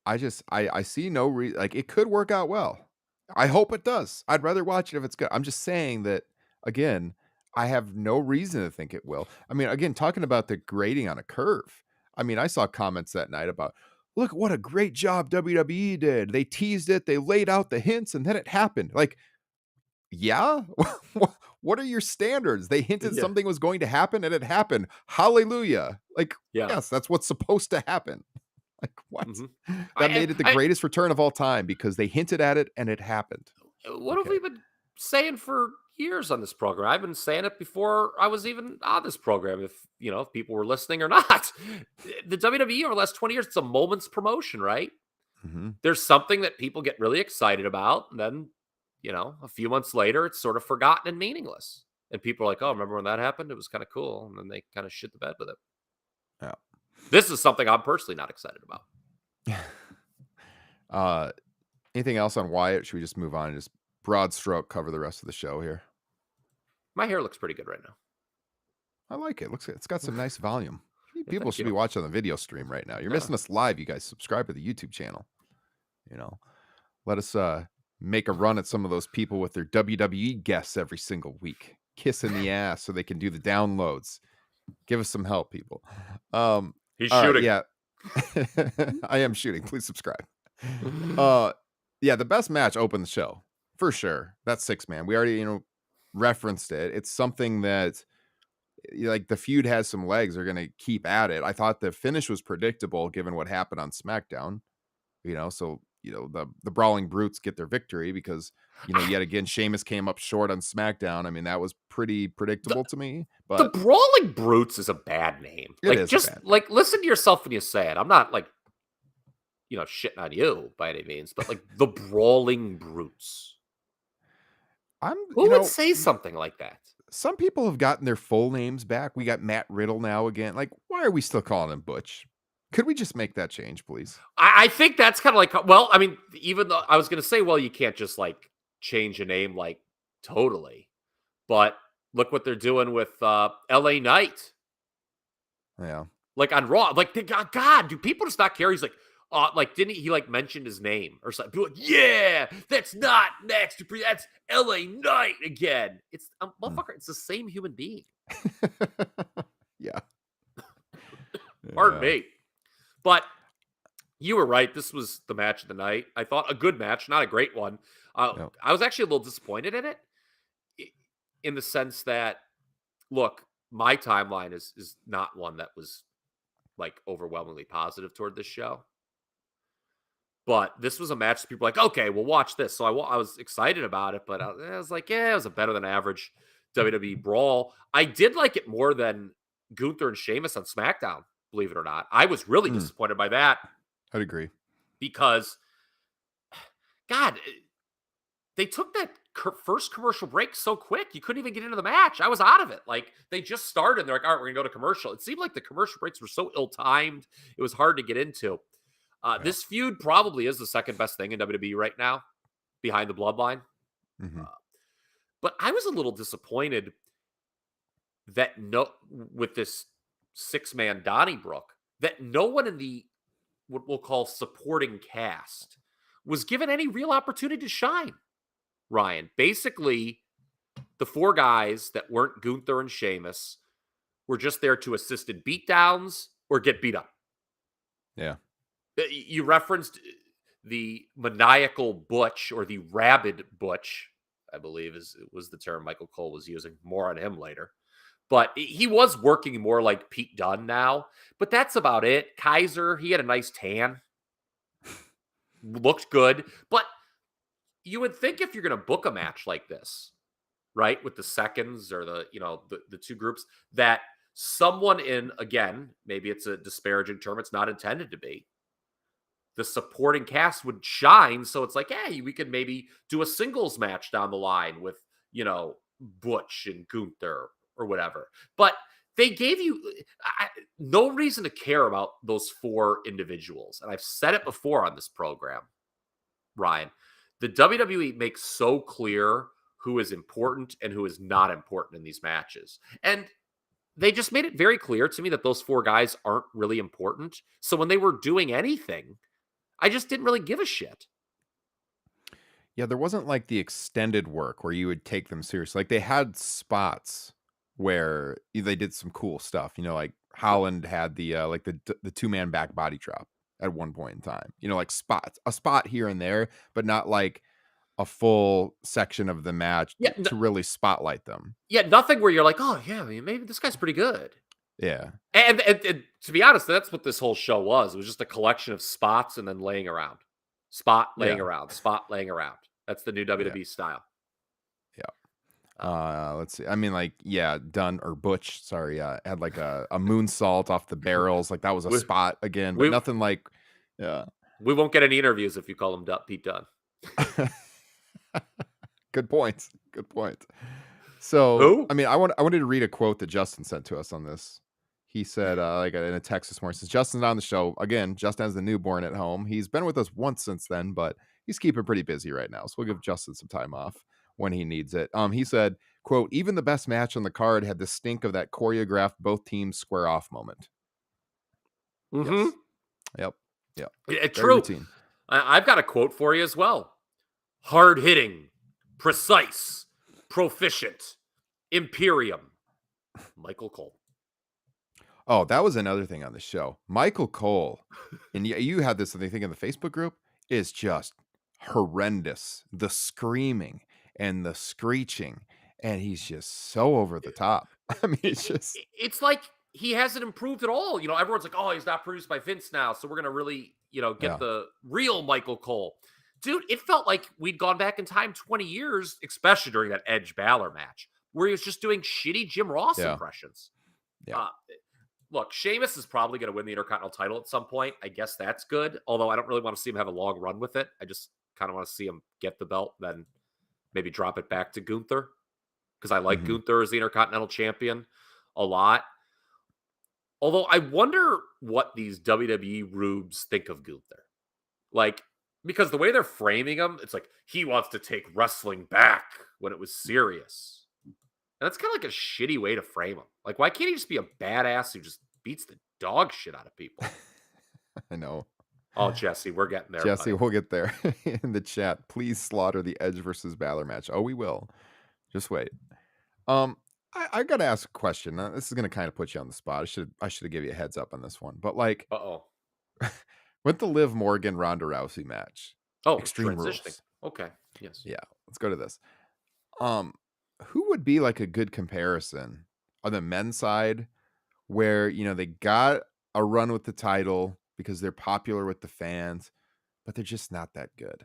I see no reason. Like, it could work out well. I hope it does. I'd rather watch it if it's good. I'm just saying that, again, I have no reason to think it will. I mean, again, talking about the grading on a curve. I mean, I saw comments that night about, look, what a great job WWE did. They teased it, they laid out the hints, and then it happened. Like, yeah? What are your standards? They hinted something was going to happen, and it happened. Hallelujah. Like, yes, that's what's supposed to happen. Like, what? Mm-hmm. That made it the greatest return of all time, because they hinted at it, and it happened. What have we been saying for years on this program? I've been saying it before I was even on this program, if people were listening or not. The WWE over the last 20 years, it's a moment's promotion, right? Mm-hmm. There's something that people get really excited about, and then a few months later it's sort of forgotten and meaningless, and people are like, oh, remember when that happened? It was kind of cool. And then they kind of shit the bed with it. Yeah, this is something I'm personally not excited about. Anything else on Wyatt? Should we just move on and just broad stroke cover the rest of the show here? My hair looks pretty good right now. I like it. It's got some nice volume. People should be watching the video stream right now. You're missing us live. You guys subscribe to the YouTube channel. Let us make a run at some of those people with their WWE guests every single week, kissing the ass so they can do the downloads. Give us some help, people. He's shooting. Yeah, I am shooting. Please subscribe. Yeah, the best match opened the show for sure. That's 6-man. We already referenced it. It's something that, like, the feud has some legs. They're gonna keep at it. I thought the finish was predictable given what happened on SmackDown. So the Brawling Brutes get their victory because yet again Sheamus came up short on SmackDown. I mean, that was pretty predictable to me. But the Brawling Brutes is a bad name. Listen to yourself when you say it. I'm not like shitting on you by any means, but like the Brawling Brutes. Who would say something like that? Some people have gotten their full names back. We got Matt Riddle now again. Like, why are we still calling him Butch? Could we just make that change, please? I think that's kind of like, well, I mean, even though I was going to say, well, you can't just like change a name like totally. But look what they're doing with LA Knight. Yeah. Like on Raw. Like, God, do people just not care? He's like, didn't he like mention his name or something? People like, yeah, that's not next. That's LA Knight again. It's motherfucker. It's the same human being. Yeah. Pardon me. But you were right. This was the match of the night. I thought a good match, not a great one. I was actually a little disappointed in it, in the sense that, look, my timeline is not one that was like overwhelmingly positive toward this show. But this was a match that people were like, okay, we'll watch this. So I was excited about it, but I was like, yeah, it was a better than average WWE brawl. I did like it more than Gunther and Sheamus on SmackDown, believe it or not. I was really disappointed by that. I'd agree. Because, God, they took that first commercial break so quick. You couldn't even get into the match. I was out of it. Like, they just started. They're like, all right, we're going to go to commercial. It seemed like the commercial breaks were so ill-timed. It was hard to get into. This feud probably is the second best thing in WWE right now, behind the Bloodline. But I was a little disappointed that with this 6-man Donnybrook, that no one in the what we'll call supporting cast was given any real opportunity to shine. Ryan, basically, the 4 guys that weren't Gunther and Sheamus were just there to assist in beatdowns or get beat up. Yeah. You referenced the maniacal Butch, or the rabid Butch, I believe was the term Michael Cole was using. More on him later. But he was working more like Pete Dunne now. But that's about it. Kaiser, he had a nice tan. Looked good. But you would think if you're going to book a match like this, right, with the seconds or the 2 groups, that someone in, again, maybe it's a disparaging term, it's not intended to be, the supporting cast would shine. So it's like, hey, we could maybe do a singles match down the line with, Butch and Gunther or whatever. But they gave you no reason to care about those 4 individuals. And I've said it before on this program, Ryan. The WWE makes so clear who is important and who is not important in these matches. And they just made it very clear to me that those 4 guys aren't really important. So when they were doing anything, I just didn't really give a shit. Yeah, there wasn't like the extended work where you would take them seriously. Like, they had spots where they did some cool stuff. Like Holland had the 2-man back body drop at one point in time. Like a spot here and there, but not like a full section of the match to really spotlight them. Yeah, nothing where you're like, oh yeah, maybe this guy's pretty good. Yeah. And to be honest, that's what this whole show was. It was just a collection of spots and then laying around. Spot laying around. Spot laying around. That's the new WWE style. Yeah. Let's see. I mean, like, Dunn or Butch, sorry, had like a moonsault off the barrels. Like, that was a spot again, but nothing like, We won't get any interviews if you call him Pete Dunne. Good point. So, who? I mean, I wanted to read a quote that Justin sent to us on this. He said, like in a text this morning, says Justin's on the show again. Justin has the newborn at home. He's been with us once since then, but he's keeping pretty busy right now. So we'll give Justin some time off when he needs it. He said, quote, even the best match on the card had the stink of that choreographed both teams square off moment. Mm-hmm. Yes. Yep. True. Routine. I've got a quote for you as well. Hard hitting, precise, proficient, Imperium, Michael Cole. Oh, that was another thing on the show. Michael Cole, and you had this, I think, in the Facebook group, is just horrendous. The screaming and the screeching, and he's just so over the top. I mean, it's like he hasn't improved at all. Everyone's like, oh, he's not produced by Vince now, so we're going to really, get the real Michael Cole. Dude, it felt like we'd gone back in time 20 years, especially during that Edge Balor match, where he was just doing shitty Jim Ross impressions. Yeah. Look, Sheamus is probably going to win the Intercontinental title at some point. I guess that's good, although I don't really want to see him have a long run with it. I just kind of want to see him get the belt, then maybe drop it back to Gunther, because I like Gunther as the Intercontinental Champion a lot. Although I wonder what these WWE rubes think of Gunther. Like, because the way they're framing him, it's like he wants to take wrestling back when it was serious. And that's kind of like a shitty way to frame him. Like, why can't he just be a badass who just beats the dog shit out of people? I know. Oh, Jesse, we're getting there. Jesse, buddy. we'll get there in the chat. Please slaughter the Edge versus Balor match. Oh, we will. Just wait. I gotta ask a question. This is gonna kind of put you on the spot. I should have given you a heads up on this one. But like, with the Liv Morgan Ronda Rousey match. Oh, Extreme transitioning. Rules. Okay. Yes. Yeah. Let's go to this. Who would be like a good comparison on the men's side, where they got a run with the title because they're popular with the fans, but they're just not that good?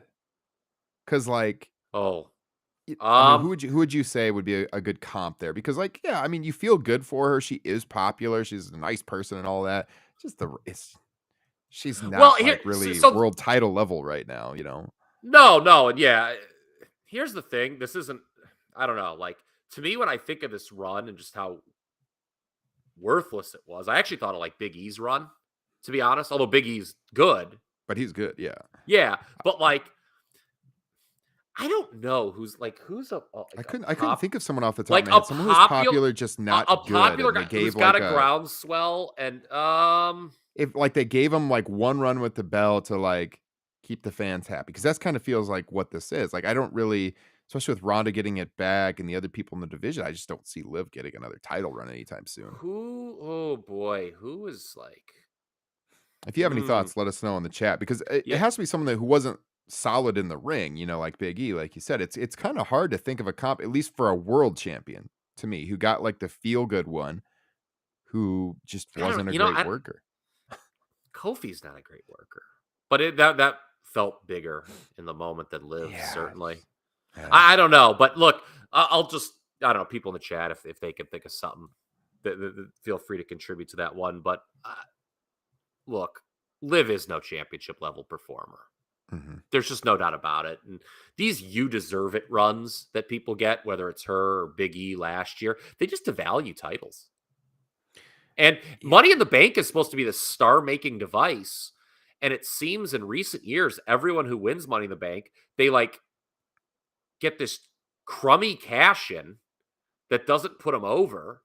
Because like, I mean, who would you say would be a good comp there? Because, like, yeah, I mean, you feel good for her. She is popular. She's a nice person and all that. Just she's Well, not like really so world title level right now. no, and yeah, here's the thing. This isn't. I don't know. Like, to me, when I think of this run and just how worthless it was, I actually thought of like Big E's run. To be honest, although Big E's good, But he's good. Yeah. yeah, but like. I don't know who's a I couldn't think of someone off the top like of my head. Someone who's popular, just not a good. popular And they guy gave who's got like a groundswell and if like they gave him like one run with the bell to like keep the fans happy, because that's kind of feels like what this is. Like I don't really, especially with Ronda getting it back and the other people in the division, I just don't see Liv getting another title run anytime soon. oh boy, who is like. If you have any thoughts, let us know in the chat, because it has to be someone who wasn't solid in the ring, like Big E, like you said. It's kind of hard to think of a comp, at least for a world champion, to me, who got like the feel good one, who just wasn't a great worker. Kofi's not a great worker, but that felt bigger in the moment than Liv, certainly. Yeah. I don't know, but look, I don't know, people in the chat, if they can think of something, feel free to contribute to that one. But look, Liv is no championship level performer. Mm-hmm. There's just no doubt about it. And these "you deserve it" runs that people get, whether it's her or Big E last year, they just devalue titles. And Money in the Bank is supposed to be the star-making device. And it seems in recent years, everyone who wins Money in the Bank, they like get this crummy cash in that doesn't put them over.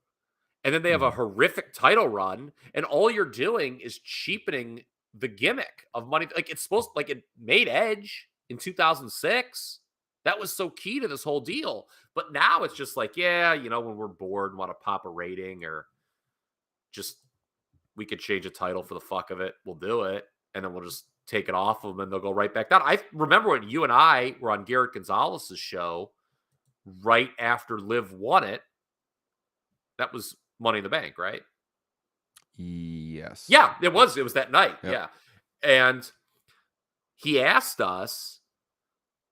And then they have a horrific title run. And all you're doing is cheapening the gimmick of money. Like it's supposed, like it made Edge in 2006. That was so key to this whole deal. But now it's just like, when we're bored and want to pop a rating, or just we could change a title for the fuck of it, we'll do it. And then we'll just take it off of them and they'll go right back down. I remember when you and I were on Garrett Gonzalez's show right after Liv won it. That was Money in the Bank, right? Yes. Yeah, it was. It was that night. Yep. Yeah. And he asked us,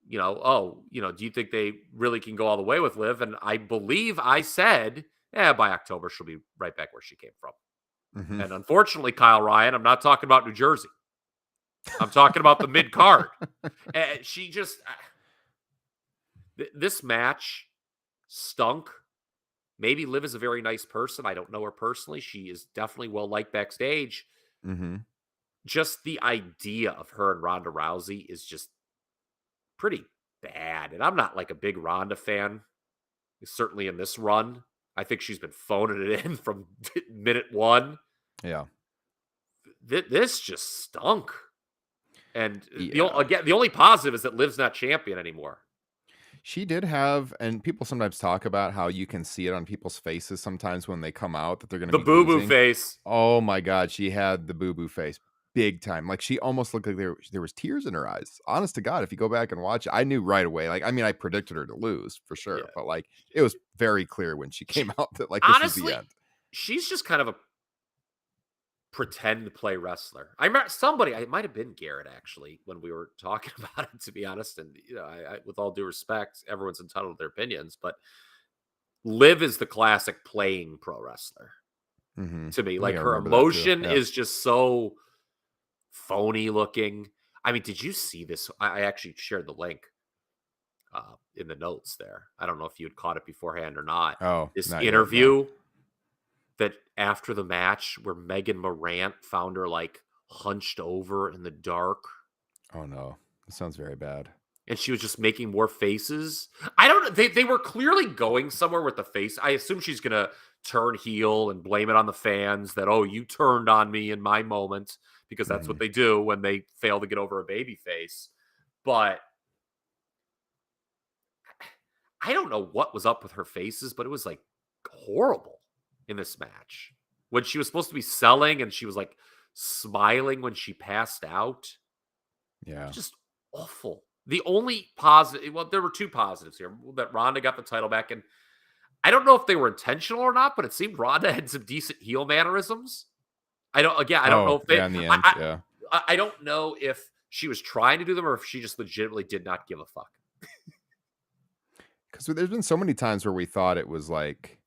do you think they really can go all the way with Liv? And I believe I said, by October, she'll be right back where she came from. Mm-hmm. And unfortunately, Kyle Ryan, I'm not talking about New Jersey. I'm talking about the mid-card. And she just... this match stunk. Maybe Liv is a very nice person. I don't know her personally. She is definitely well-liked backstage. Mm-hmm. Just the idea of her and Ronda Rousey is just pretty bad. And I'm not like a big Ronda fan, certainly in this run. I think she's been phoning it in from minute one. Yeah. This just stunk. And the only positive is that Liv's not champion anymore. She did have, and people sometimes talk about how you can see it on people's faces sometimes when they come out that they're going to be the boo-boo losing. Face. Oh my God, she had the boo-boo face big time. Like she almost looked like there was tears in her eyes. Honest to God, if you go back and watch it, I knew right away. Like, I mean, I predicted her to lose for sure, but like it was very clear when she came out that like this honestly, is the end. She's just kind of a pretend to play wrestler. I remember somebody, it might have been Garrett actually, when we were talking about it, to be honest. And I with all due respect, everyone's entitled to their opinions, but Liv is the classic playing pro wrestler to me. Like her emotion is just so phony looking. I mean, did you see this? I actually shared the link in the notes there. I don't know if you had caught it beforehand or not. Oh, this interview that after the match where Megan Morant found her like hunched over in the dark. Oh no, that sounds very bad. And she was just making more faces. I don't know. They were clearly going somewhere with the face. I assume she's going to turn heel and blame it on the fans that, oh, you turned on me in my moment, because that's what they do when they fail to get over a baby face. But I don't know what was up with her faces, but it was like horrible in this match when she was supposed to be selling and she was like smiling when she passed out. Yeah. Just awful. The only positive, well, there were two positives here, that Ronda got the title back. And I don't know if they were intentional or not, but it seemed Ronda had some decent heel mannerisms. I don't know if they, in the end, I don't know if she was trying to do them or if she just legitimately did not give a fuck. Because there's been so many times where we thought it was like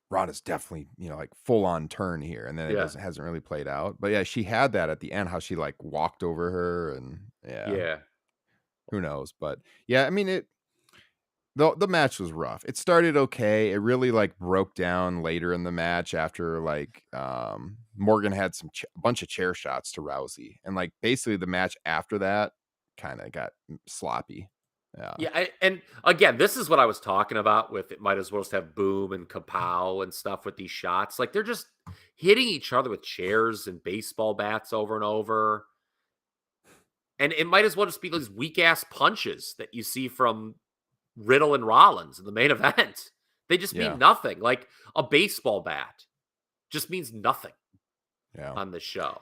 Ronda's definitely, like full on turn here, and then it Yeah. hasn't really played out. But yeah, she had that at the end, how she like walked over her, and Yeah. who knows? But yeah, I mean the match was rough. It started okay. It really like broke down later in the match after like Morgan had a bunch of chair shots to Rousey, and like basically the match after that kind of got sloppy. Yeah. Yeah, and again, this is what I was talking about with it might as well just have Boom and Kapow and stuff with these shots. Like they're just hitting each other with chairs and baseball bats over and over. And it might as well just be those weak ass punches that you see from Riddle and Rollins in the main event. They just Yeah. mean nothing. Like a baseball bat just means nothing Yeah. on this show.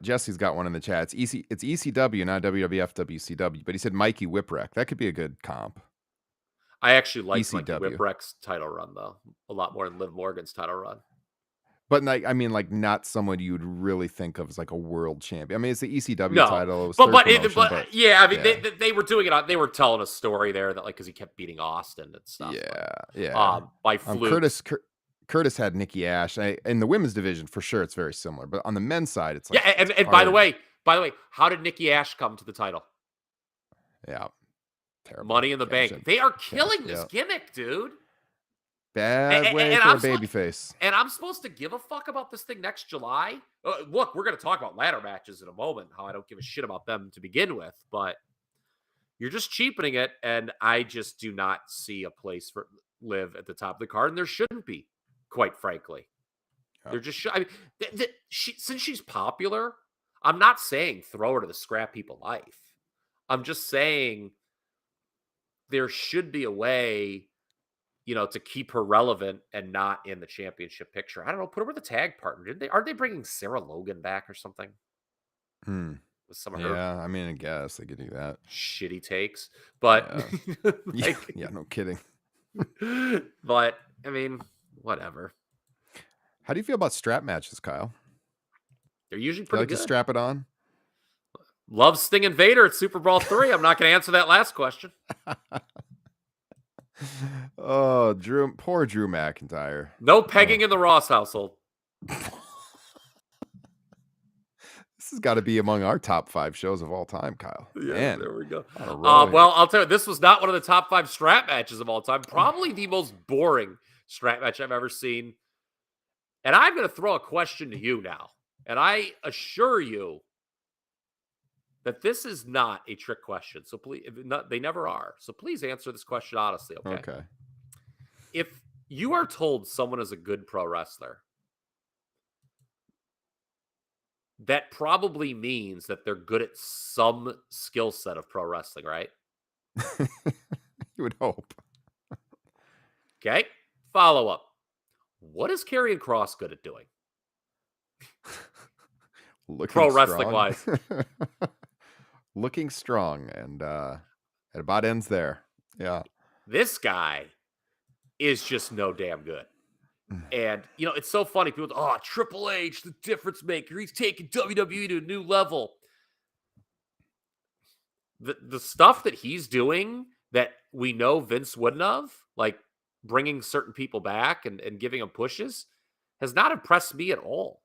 Jesse's got one in the chat. It's ECW, not WWF WCW, but he said Mikey Whipwreck. That could be a good comp. I actually like Mikey ECW. Whipwreck's title run though, a lot more than Liv Morgan's title run. But like, I mean, like not someone you would really think of as like a world champion. I mean, it's the ECW No, title. It was but yeah, I mean, they were doing it. They were telling a story there that like because he kept beating Austin and stuff. Yeah. By fluke. Curtis had Nikki Ash. In the women's division, for sure, it's very similar. But on the men's side, it's like and by the way, how did Nikki Ash come to the title? Yeah, terrible. Money in the Bank. They are killing this gimmick, dude. Bad way for a babyface. And I'm supposed to give a fuck about this thing next July? Look, we're going to talk about ladder matches in a moment, how I don't give a shit about them to begin with, but you're just cheapening it, and I just do not see a place for Liv at the top of the card, and there shouldn't be, quite frankly. They're just I mean, since she's popular, I'm not saying throw her to the scrap heap of life. I'm just saying there should be a way to keep her relevant and not in the championship picture. I don't know. Put her with a tag partner. Aren't they bringing Sarah Logan back or something? With some of her. Yeah, I mean, I guess they could do that. Shitty takes, but yeah, no kidding. But I mean, whatever. How do you feel about strap matches, Kyle? They're usually pretty good. To strap it on. Love Sting and Vader at Super Bowl 3. I'm not going to answer that last question. Oh, poor Drew McIntyre. No pegging in the Ross household. This has got to be among our top 5 shows of all time, Kyle. Yeah, Man, there we go. Well, I'll tell you, this was not one of the top 5 strap matches of all time. Probably the most boring strap match I've ever seen. And I'm going to throw a question to you now. And I assure you that this is not a trick question. So please, they never are. So please answer this question honestly, okay? Okay. If you are told someone is a good pro wrestler, that probably means that they're good at some skill set of pro wrestling, right? You would hope. Okay. Follow up. What is Karrion Kross good at doing? Pro wrestling wise. Looking strong, and it about ends there. Yeah. This guy is just no damn good. And, it's so funny. People go, Triple H, the difference maker. He's taking WWE to a new level. The stuff that he's doing that we know Vince wouldn't have, like bringing certain people back and giving them pushes, has not impressed me at all.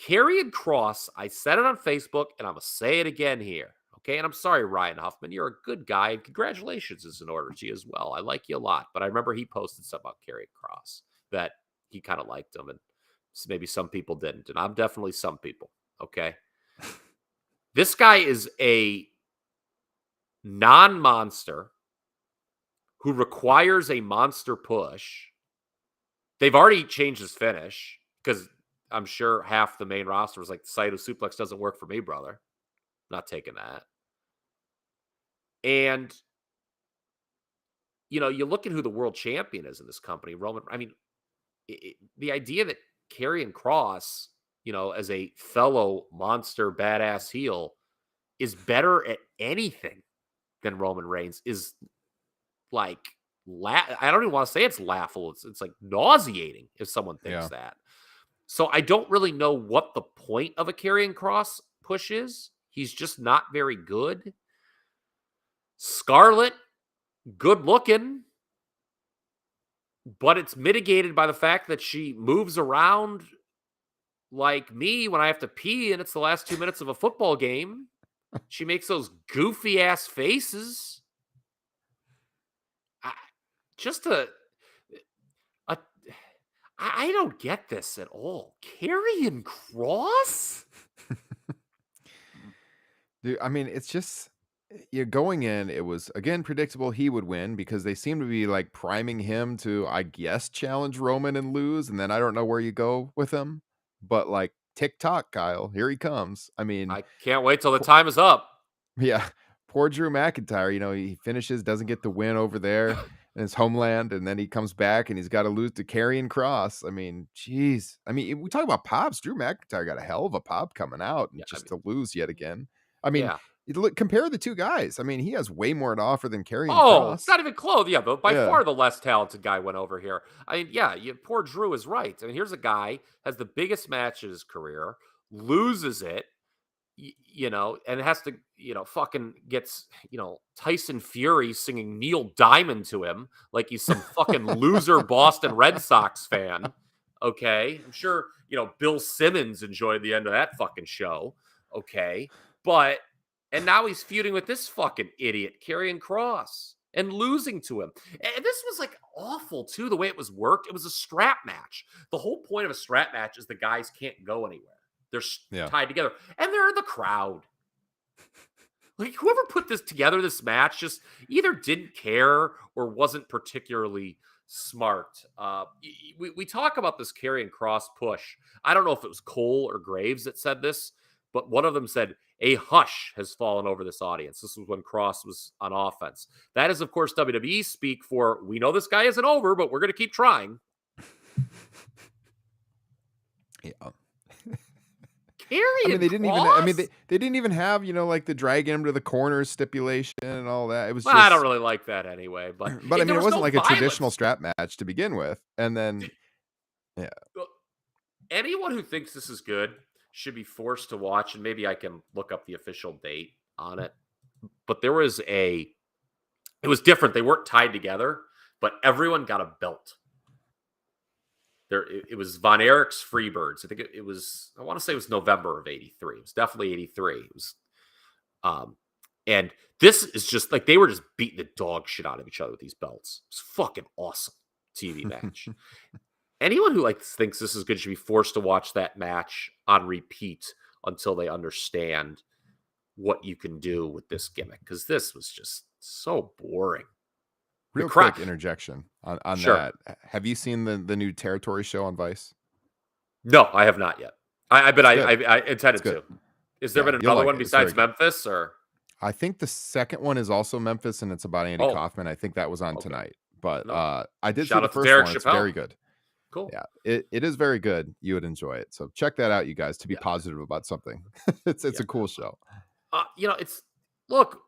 Karrion Kross, I said it on Facebook, and I'm going to say it again here. Okay, and I'm sorry, Ryan Huffman. You're a good guy, and congratulations is in order to you as well. I like you a lot. But I remember he posted stuff about Karrion Kross that he kind of liked him, and maybe some people didn't. And I'm definitely some people, okay? This guy is a non-monster who requires a monster push. They've already changed his finish because I'm sure half the main roster was like, the Saito suplex doesn't work for me, brother. Not taking that. And, you look at who the world champion is in this company, Roman. I mean, the idea that Karrion Kross, as a fellow monster badass heel, is better at anything than Roman Reigns is like, I don't even want to say it's laughable. It's like nauseating if someone thinks that. So I don't really know what the point of a Karrion Kross push is. He's just not very good. Scarlett good looking, but it's mitigated by the fact that she moves around like me when I have to pee and it's the last 2 minutes of a football game. She makes those goofy ass faces. I, just a I don't get this at all. Karrion Kross? Dude, I mean, it's just you're going in. It was again predictable he would win because they seem to be like priming him to, I guess, challenge Roman and lose, and then I don't know where you go with him. But like TikTok, Kyle, here he comes. I mean, I can't wait till the time is up. yeah, poor Drew McIntyre. You know, he finishes, doesn't get the win over there in his homeland, and then he comes back and he's got to lose to Karrion Kross. I mean, jeez. I mean, we talk about pops. Drew McIntyre got a hell of a pop coming out, and Yeah, just to lose yet again. I mean, yeah. look, compare the two guys. I mean, he has way more to offer than Karrion Oh, Kross. it's not even close. Yeah, but by Yeah. far the less talented guy went over here. I mean, yeah, poor Drew is right. I mean, here's a guy has the biggest match of his career, loses it, and has to, fucking gets, Tyson Fury singing Neil Diamond to him like he's some fucking loser Boston Red Sox fan. Okay. I'm sure, Bill Simmons enjoyed the end of that fucking show. Okay. And now he's feuding with this fucking idiot, Karrion Kross, and losing to him. And this was like awful too, the way it was worked. It was a strap match. The whole point of a strap match is the guys can't go anywhere. They're tied together, and they're in the crowd. Like, whoever put this match, just either didn't care or wasn't particularly smart. We talk about this Karrion Kross push. I don't know if it was Cole or Graves that said this, but one of them said, a hush has fallen over this audience. This was when Kross was on offense. That is, of course, WWE speak for, we know this guy isn't over, but we're going to keep trying. Yeah. I mean, they didn't even. I mean, they didn't even have like the dragging him to the corner stipulation and all that. It was. Well, I don't really like that anyway. But I mean, it wasn't like a traditional strap match to begin with, and then, yeah. Anyone who thinks this is good should be forced to watch, and maybe I can look up the official date on it. But it was different. They weren't tied together, but everyone got a belt. It was Von Erich's Freebirds. I think it was, I want to say it was November of 83. It was definitely 83. It was, and this is just like, they were just beating the dog shit out of each other with these belts. It's fucking awesome TV match. Anyone who thinks this is good should be forced to watch that match on repeat until they understand what you can do with this gimmick. Because this was just so boring. Real quick interjection on Sure. that. Have you seen the new Territory show on Vice? No, I have not yet. I intended to. Has there been another one besides Memphis, or? I think the second one is also Memphis, and it's about Andy Kaufman. I think that was on tonight. But I did see the first one. It's very good. Cool. Yeah, it is very good. You would enjoy it. So check that out, you guys, to be positive about something. It's a cool show. Look,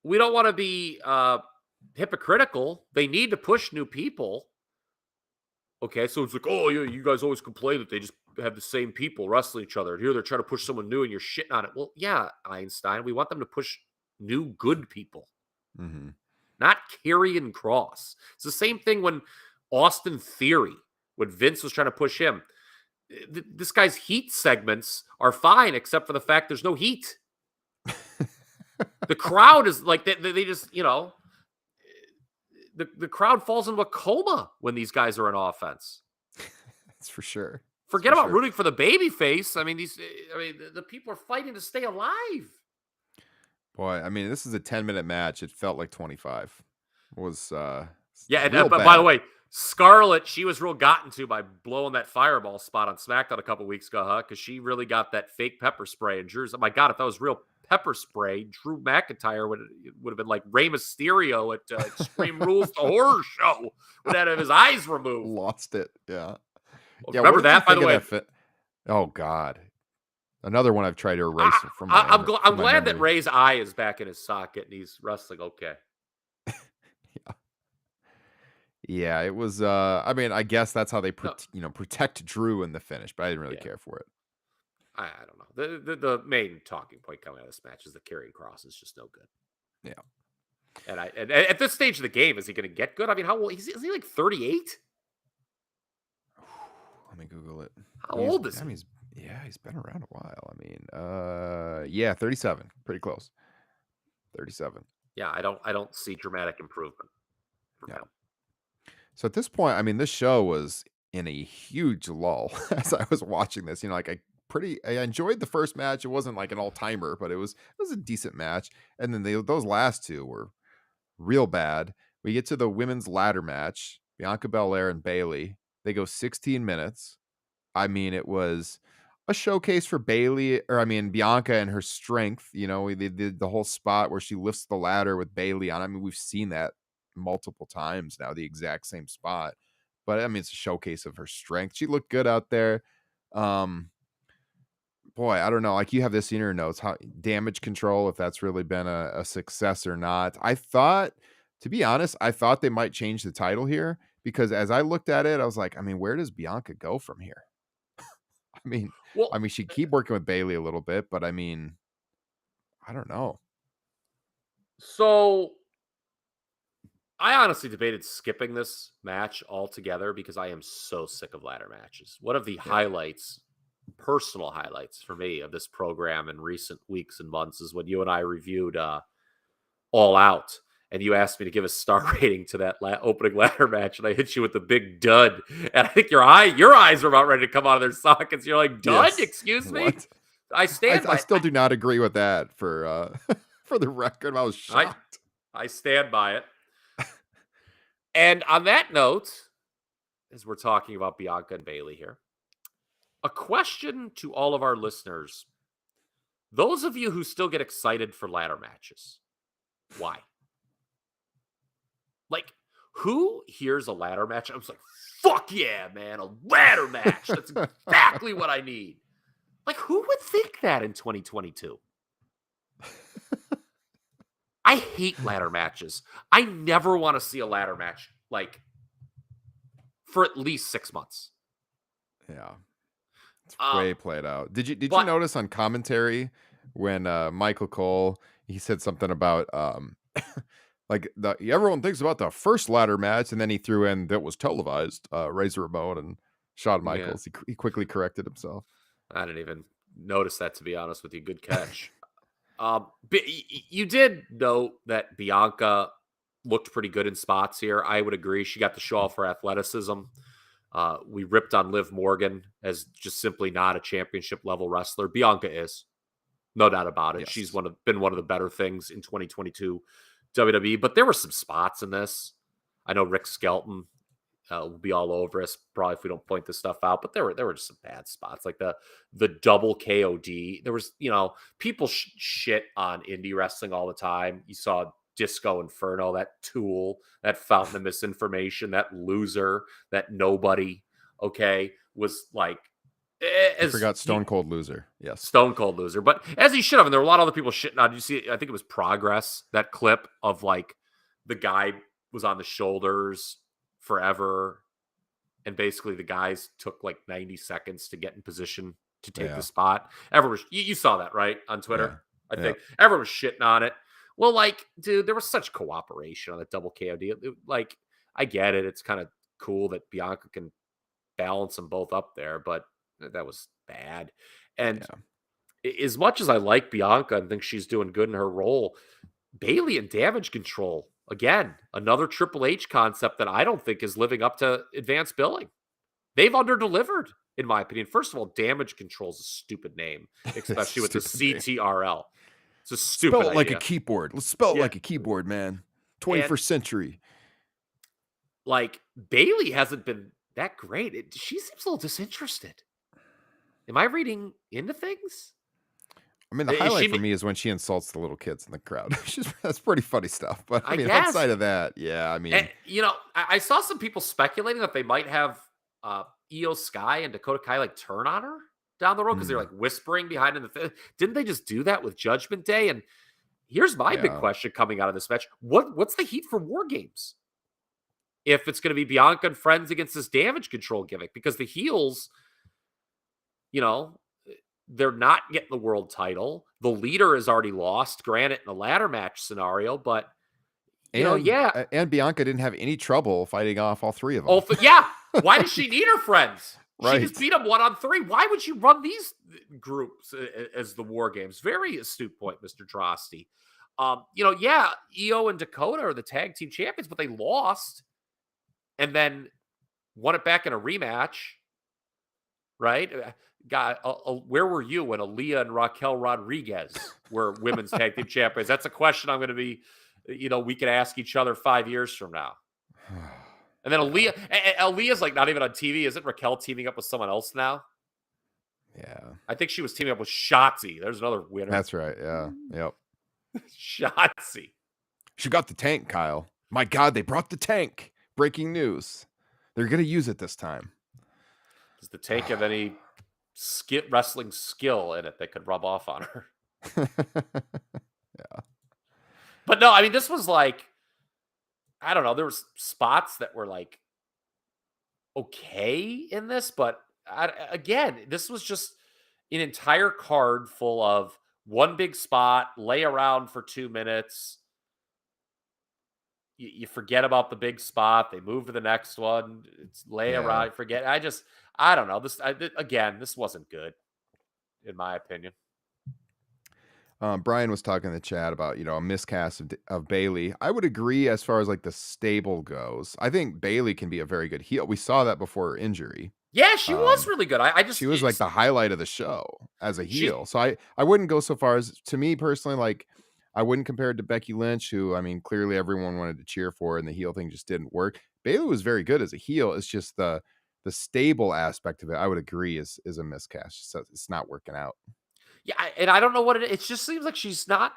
we don't want to be hypocritical. They need to push new people. Okay, so it's like, oh, you guys always complain that they just have the same people wrestling each other. Here they're trying to push someone new and you're shitting on it. Well, yeah, Einstein, we want them to push new good people. Mm-hmm. Not Karrion Kross. It's the same thing when Austin Theory, when Vince was trying to push him. This guy's heat segments are fine, except for the fact there's no heat. The crowd is like, they just, the crowd falls into a coma when these guys are in offense. That's for sure. Forget about rooting for the baby face. I mean, the people are fighting to stay alive. Boy, I mean, this is a 10-minute match. It felt like 25. It was but by the way, Scarlett, she was real gotten to by blowing that fireball spot on SmackDown a couple weeks ago, because she really got that fake pepper spray. And Drew's, oh my God, if that was real pepper spray, Drew McIntyre would have been like Rey Mysterio at Extreme Rules, the horror show, would have his eyes removed. Lost it, yeah. Remember that, by the way? Oh God, another one I've tried to erase from. I'm glad that Ray's eye is back in his socket and he's wrestling okay. Yeah, it was. I mean, I guess that's how they protect Drew in the finish, but I didn't really care for it. I don't know. The main talking point coming out of this match is that Karrion Kross is just no good. Yeah. And at this stage of the game, is he going to get good? I mean, how old is he like 38? Let me Google it. How old is he? He's been around a while. I mean, 37. Pretty close. 37. Yeah, I don't see dramatic improvement from him. So at this point, I mean, this show was in a huge lull as I was watching this. You know, like I enjoyed the first match. It wasn't like an all-timer, but it was a decent match. And then those last two were real bad. We get to the women's ladder match, Bianca Belair and Bayley. They go 16 minutes. I mean, it was a showcase for Bianca and her strength. You know, they did the whole spot where she lifts the ladder with Bayley on. I mean, we've seen that multiple times now, the exact same spot. But I mean, it's a showcase of her strength. She looked good out there. Boy, I don't know. Like, you have this in your notes, how damage control, if that's really been a success or not. To be honest, I thought they might change the title here, because as I looked at it, I was like, I mean, where does Bianca go from here? I mean, she keep working with Bayley a little bit, but I mean, I don't know. So I honestly debated skipping this match altogether because I am so sick of ladder matches. One of the personal highlights for me of this program in recent weeks and months is when you and I reviewed All Out, and you asked me to give a star rating to that opening ladder match, and I hit you with the big dud. And I think your eyes were about ready to come out of their sockets. You're like, dud? Yes. Excuse me? What? I still do not agree with that for for the record. I was shocked. I stand by it. And on that note, as we're talking about Bianca and Bayley here, a question to all of our listeners. Those of you who still get excited for ladder matches, why? Like, who hears a ladder match? I was like, fuck yeah, man, a ladder match. That's exactly what I need. Like, who would think that in 2022? I hate ladder matches. I never want to see a ladder match, like, for at least 6 months. Yeah. It's way played out. Did you notice on commentary when Michael Cole, he said something about like everyone thinks about the first ladder match, and then he threw in that was televised, Razor Ramon and Shawn Michaels. Yeah. He quickly corrected himself. I didn't even notice that, to be honest with you. Good catch. You did note that Bianca looked pretty good in spots here. I would agree. She got to show off her athleticism. We ripped on Liv Morgan as just simply not a championship level wrestler. Bianca is, no doubt about it. Yes. She's been one of the better things in 2022 WWE, but there were some spots in this. I know Rick Skelton will be all over us probably if we don't point this stuff out, but there were just some bad spots, like the double KOD. There was, people shit on indie wrestling all the time. You saw Disco Inferno, that tool, that fountain of misinformation, that loser, that nobody, was like... I forgot Stone Cold Loser. Yes. Stone Cold Loser. But as he should have, and there were a lot of other people shitting on. You see, I think it was Progress, that clip of like the guy was on the shoulders forever. And basically the guys took like 90 seconds to get in position to take the spot. Everyone was, you saw that, right? On Twitter, I think. Everyone was shitting on it. Well, like, dude, there was such cooperation on the double KOD. Like, I get it. It's kind of cool that Bianca can balance them both up there, but that was bad. And as much as I like Bianca and think she's doing good in her role, Bayley and damage control, again, another Triple H concept that I don't think is living up to advanced billing. They've under-delivered, in my opinion. First of all, damage control is a stupid name, especially with the CTRL. It's a stupid idea. Spell it like idea. A keyboard. Let's spell it like a keyboard, man. 21st century. Like, Bayley hasn't been that great. She seems a little disinterested. Am I reading into things? I mean, the highlight for me is when she insults the little kids in the crowd. That's pretty funny stuff. But I mean, outside of that, I mean... And, I saw some people speculating that they might have Io Sky and Dakota Kai like turn on her down the road because they're like whispering behind in the... Didn't they just do that with Judgment Day? And here's my big question coming out of this match. What's the heat for War Games? If it's going to be Bianca and friends against this damage control gimmick, because the heels... they're not getting the world title. The leader is already lost, granted, in a ladder match scenario, but And Bianca didn't have any trouble fighting off all three of them. Oh, yeah. Why does she need her friends? Right. She just beat them 1-on-3. Why would you run these groups as the War Games? Very astute point, Mr. Drosty. Io and Dakota are the tag team champions, but they lost and then won it back in a rematch, right? Where were you when Aaliyah and Raquel Rodriguez were women's tag team champions? That's a question I'm going to be, we could ask each other 5 years from now. And then Aaliyah's like not even on TV. Isn't Raquel teaming up with someone else now? Yeah. I think she was teaming up with Shotzi. There's another winner. That's right. Yeah. Yep. Shotzi. She got the tank, Kyle. My God, they brought the tank. Breaking news. They're going to use it this time. Does the tank have any wrestling skill in it that could rub off on her? Yeah. But no, I mean, this was like, I don't know. There was spots that were like okay in this, but again, this was just an entire card full of one big spot, lay around for 2 minutes. You forget about the big spot. They move to the next one. It's lay around, forget. I don't know. This wasn't good, in my opinion. Brian was talking in the chat about, a miscast of Bayley. I would agree as far as like the stable goes. I think Bayley can be a very good heel. We saw that before her injury. Yeah, she was really good. She was like the highlight of the show as a heel. So I wouldn't go so far as, to me personally, like I wouldn't compare it to Becky Lynch, who, I mean, clearly everyone wanted to cheer for, and the heel thing just didn't work. Bayley was very good as a heel. It's just the stable aspect of it, I would agree, is a miscast. So it's not working out. Yeah, and I don't know what it just seems like she's not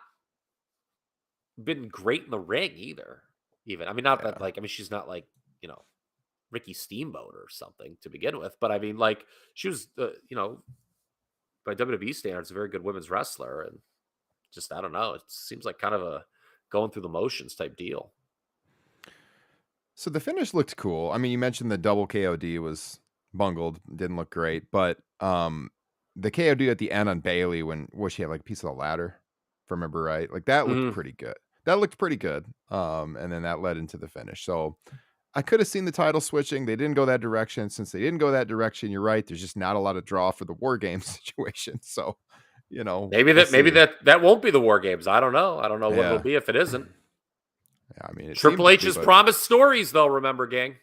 been great in the ring either. Even, I mean, not that like, I mean, she's not like, Ricky Steamboat or something to begin with, but I mean, like, she was, by WWE standards, a very good women's wrestler, and just, I don't know, it seems like kind of a going through the motions type deal. So the finish looked cool. I mean, you mentioned the double KOD was bungled, didn't look great, but the KOD at the end on Bayley when she had like a piece of the ladder, if I remember right, like that looked pretty good. That looked pretty good. And then that led into the finish. So I could have seen the title switching. They didn't go that direction. Since they didn't go that direction, you're right. There's just not a lot of draw for the War Games situation. So, maybe that won't be the War Games. I don't know. I don't know what it'll be if it isn't. Yeah, I mean, Triple H has promised stories, though. Remember, gang.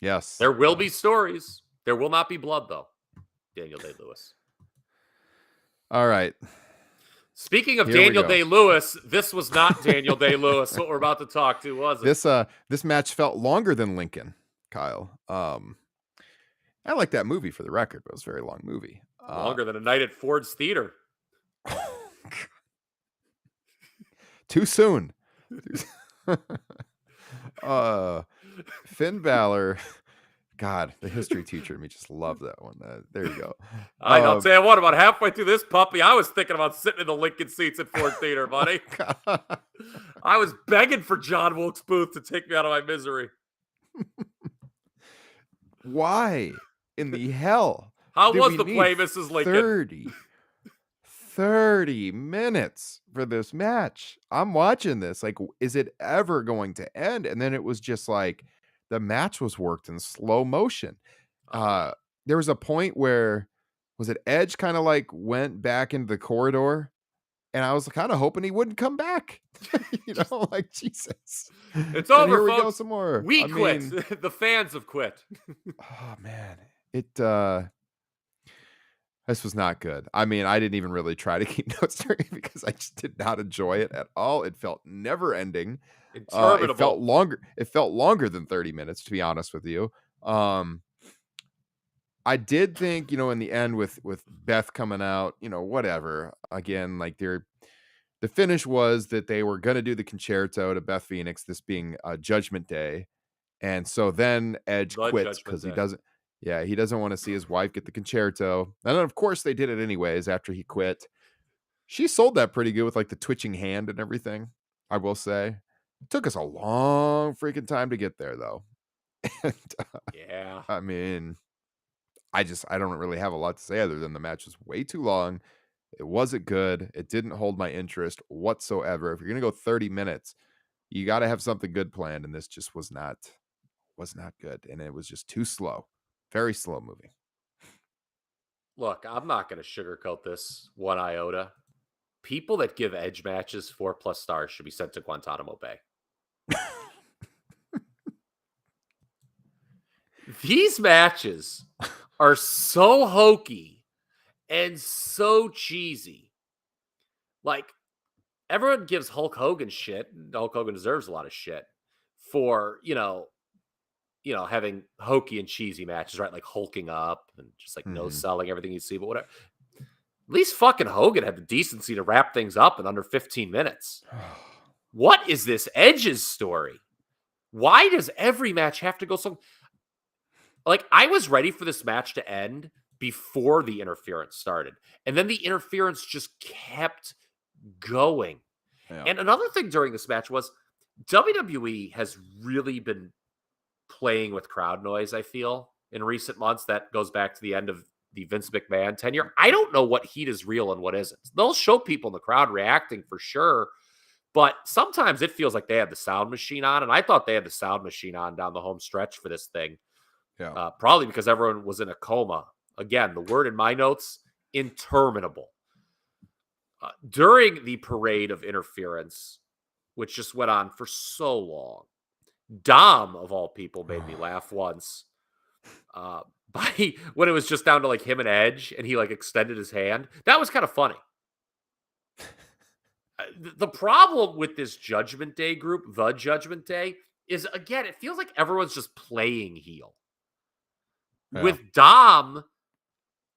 Yes, there will be stories. There will not be blood, though. Daniel Day-Lewis. All right. Speaking of Daniel Day-Lewis, this was not Daniel Day-Lewis. What we're about to talk to, was it? This match felt longer than Lincoln, Kyle. I like that movie for the record, but it was a very long movie. Longer than a night at Ford's Theater. Too soon. Finn Balor. God, the history teacher in me just loved that one. There you go. I'll tell you what, about halfway through this puppy, I was thinking about sitting in the Lincoln seats at Ford Theater, buddy. I was begging for John Wilkes Booth to take me out of my misery. Why in the hell? How was the play, Mrs. Lincoln? 30 minutes for this match. I'm watching this. Like, is it ever going to end? And then it was just like, the match was worked in slow motion. There was a point where, was it Edge kind of like went back into the corridor, and I was kind of hoping he wouldn't come back. Like, Jesus. It's over, here we folks. go some more. We quit. The fans have quit. Oh man, this was not good. I mean, I didn't even really try to keep notes because I just did not enjoy it at all. It felt never ending. It felt longer. It felt longer than 30 minutes, to be honest with you. I did think, in the end with Beth coming out, whatever. Again, like the finish was that they were going to do the concerto to Beth Phoenix, this being Judgment Day. And so then Edge quits because he doesn't want to see his wife get the concerto. And then, of course, they did it anyways after he quit. She sold that pretty good with like the twitching hand and everything, I will say. It took us a long freaking time to get there, though. And, yeah. I mean, I don't really have a lot to say other than the match was way too long. It wasn't good. It didn't hold my interest whatsoever. If you're going to go 30 minutes, You got to have something good planned, and this just was not good, and it was just too slow, very slow moving. Look, I'm not going to sugarcoat this one iota. People that give Edge matches 4+ stars should be sent to Guantanamo Bay. These matches are so hokey and so cheesy. Like, everyone gives Hulk Hogan shit. Hulk Hogan deserves a lot of shit for, having hokey and cheesy matches, right? Like hulking up and just like no selling everything you see, but whatever. At least fucking Hogan had the decency to wrap things up in under 15 minutes. What is this Edge's story? Why does every match have to go so... Like, I was ready for this match to end before the interference started. And then the interference just kept going. Yeah. And another thing during this match was WWE has really been playing with crowd noise, I feel, in recent months. That goes back to the end of the Vince McMahon tenure. I don't know what heat is real and what isn't. They'll show people in the crowd reacting for sure, but sometimes it feels like they had the sound machine on, and I thought they had the sound machine on down the home stretch for this thing. Yeah. Probably because everyone was in a coma. Again, the word in my notes, interminable. During the parade of interference, which just went on for so long, Dom, of all people, made me laugh once. When it was just down to like him and Edge, and he like extended his hand. That was kind of funny. The problem with this Judgment Day group, the Judgment Day, is again, it feels like everyone's just playing heel. Yeah. With Dom,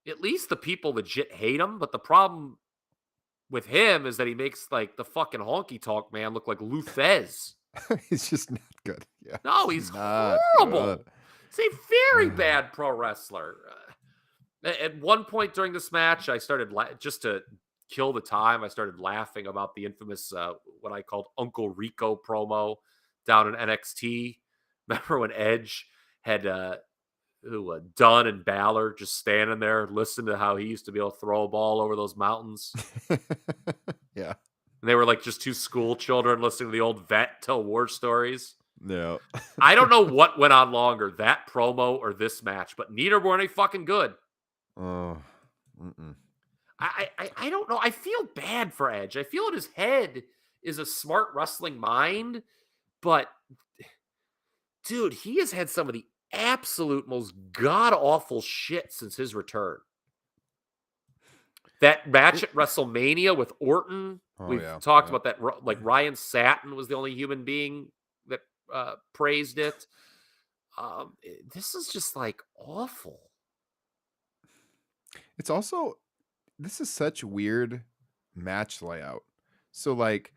at least the people legit hate him, but the problem with him is that he makes like the fucking honky tonk man look like Luthez. He's just not good. Yeah. No, he's horrible. Good. He's a very bad pro wrestler. At one point during this match, I started just to kill the time. I started laughing about the infamous what I called Uncle Rico promo down in NXT. Remember when Edge had Dunn and Balor just standing there, listening to how he used to be able to throw a ball over those mountains? Yeah. And they were like just two school children listening to the old vet tell war stories. No. I don't know what went on longer, that promo or this match, but neither were any fucking good. Oh. I don't know. I feel bad for Edge. I feel in his head is a smart wrestling mind, but dude, he has had some of the absolute most god-awful shit since his return. That match at WrestleMania with Orton, we've talked about that. Like Ryan Satin was the only human being that praised it. This is just like awful. It's also, this is such weird match layout. So like,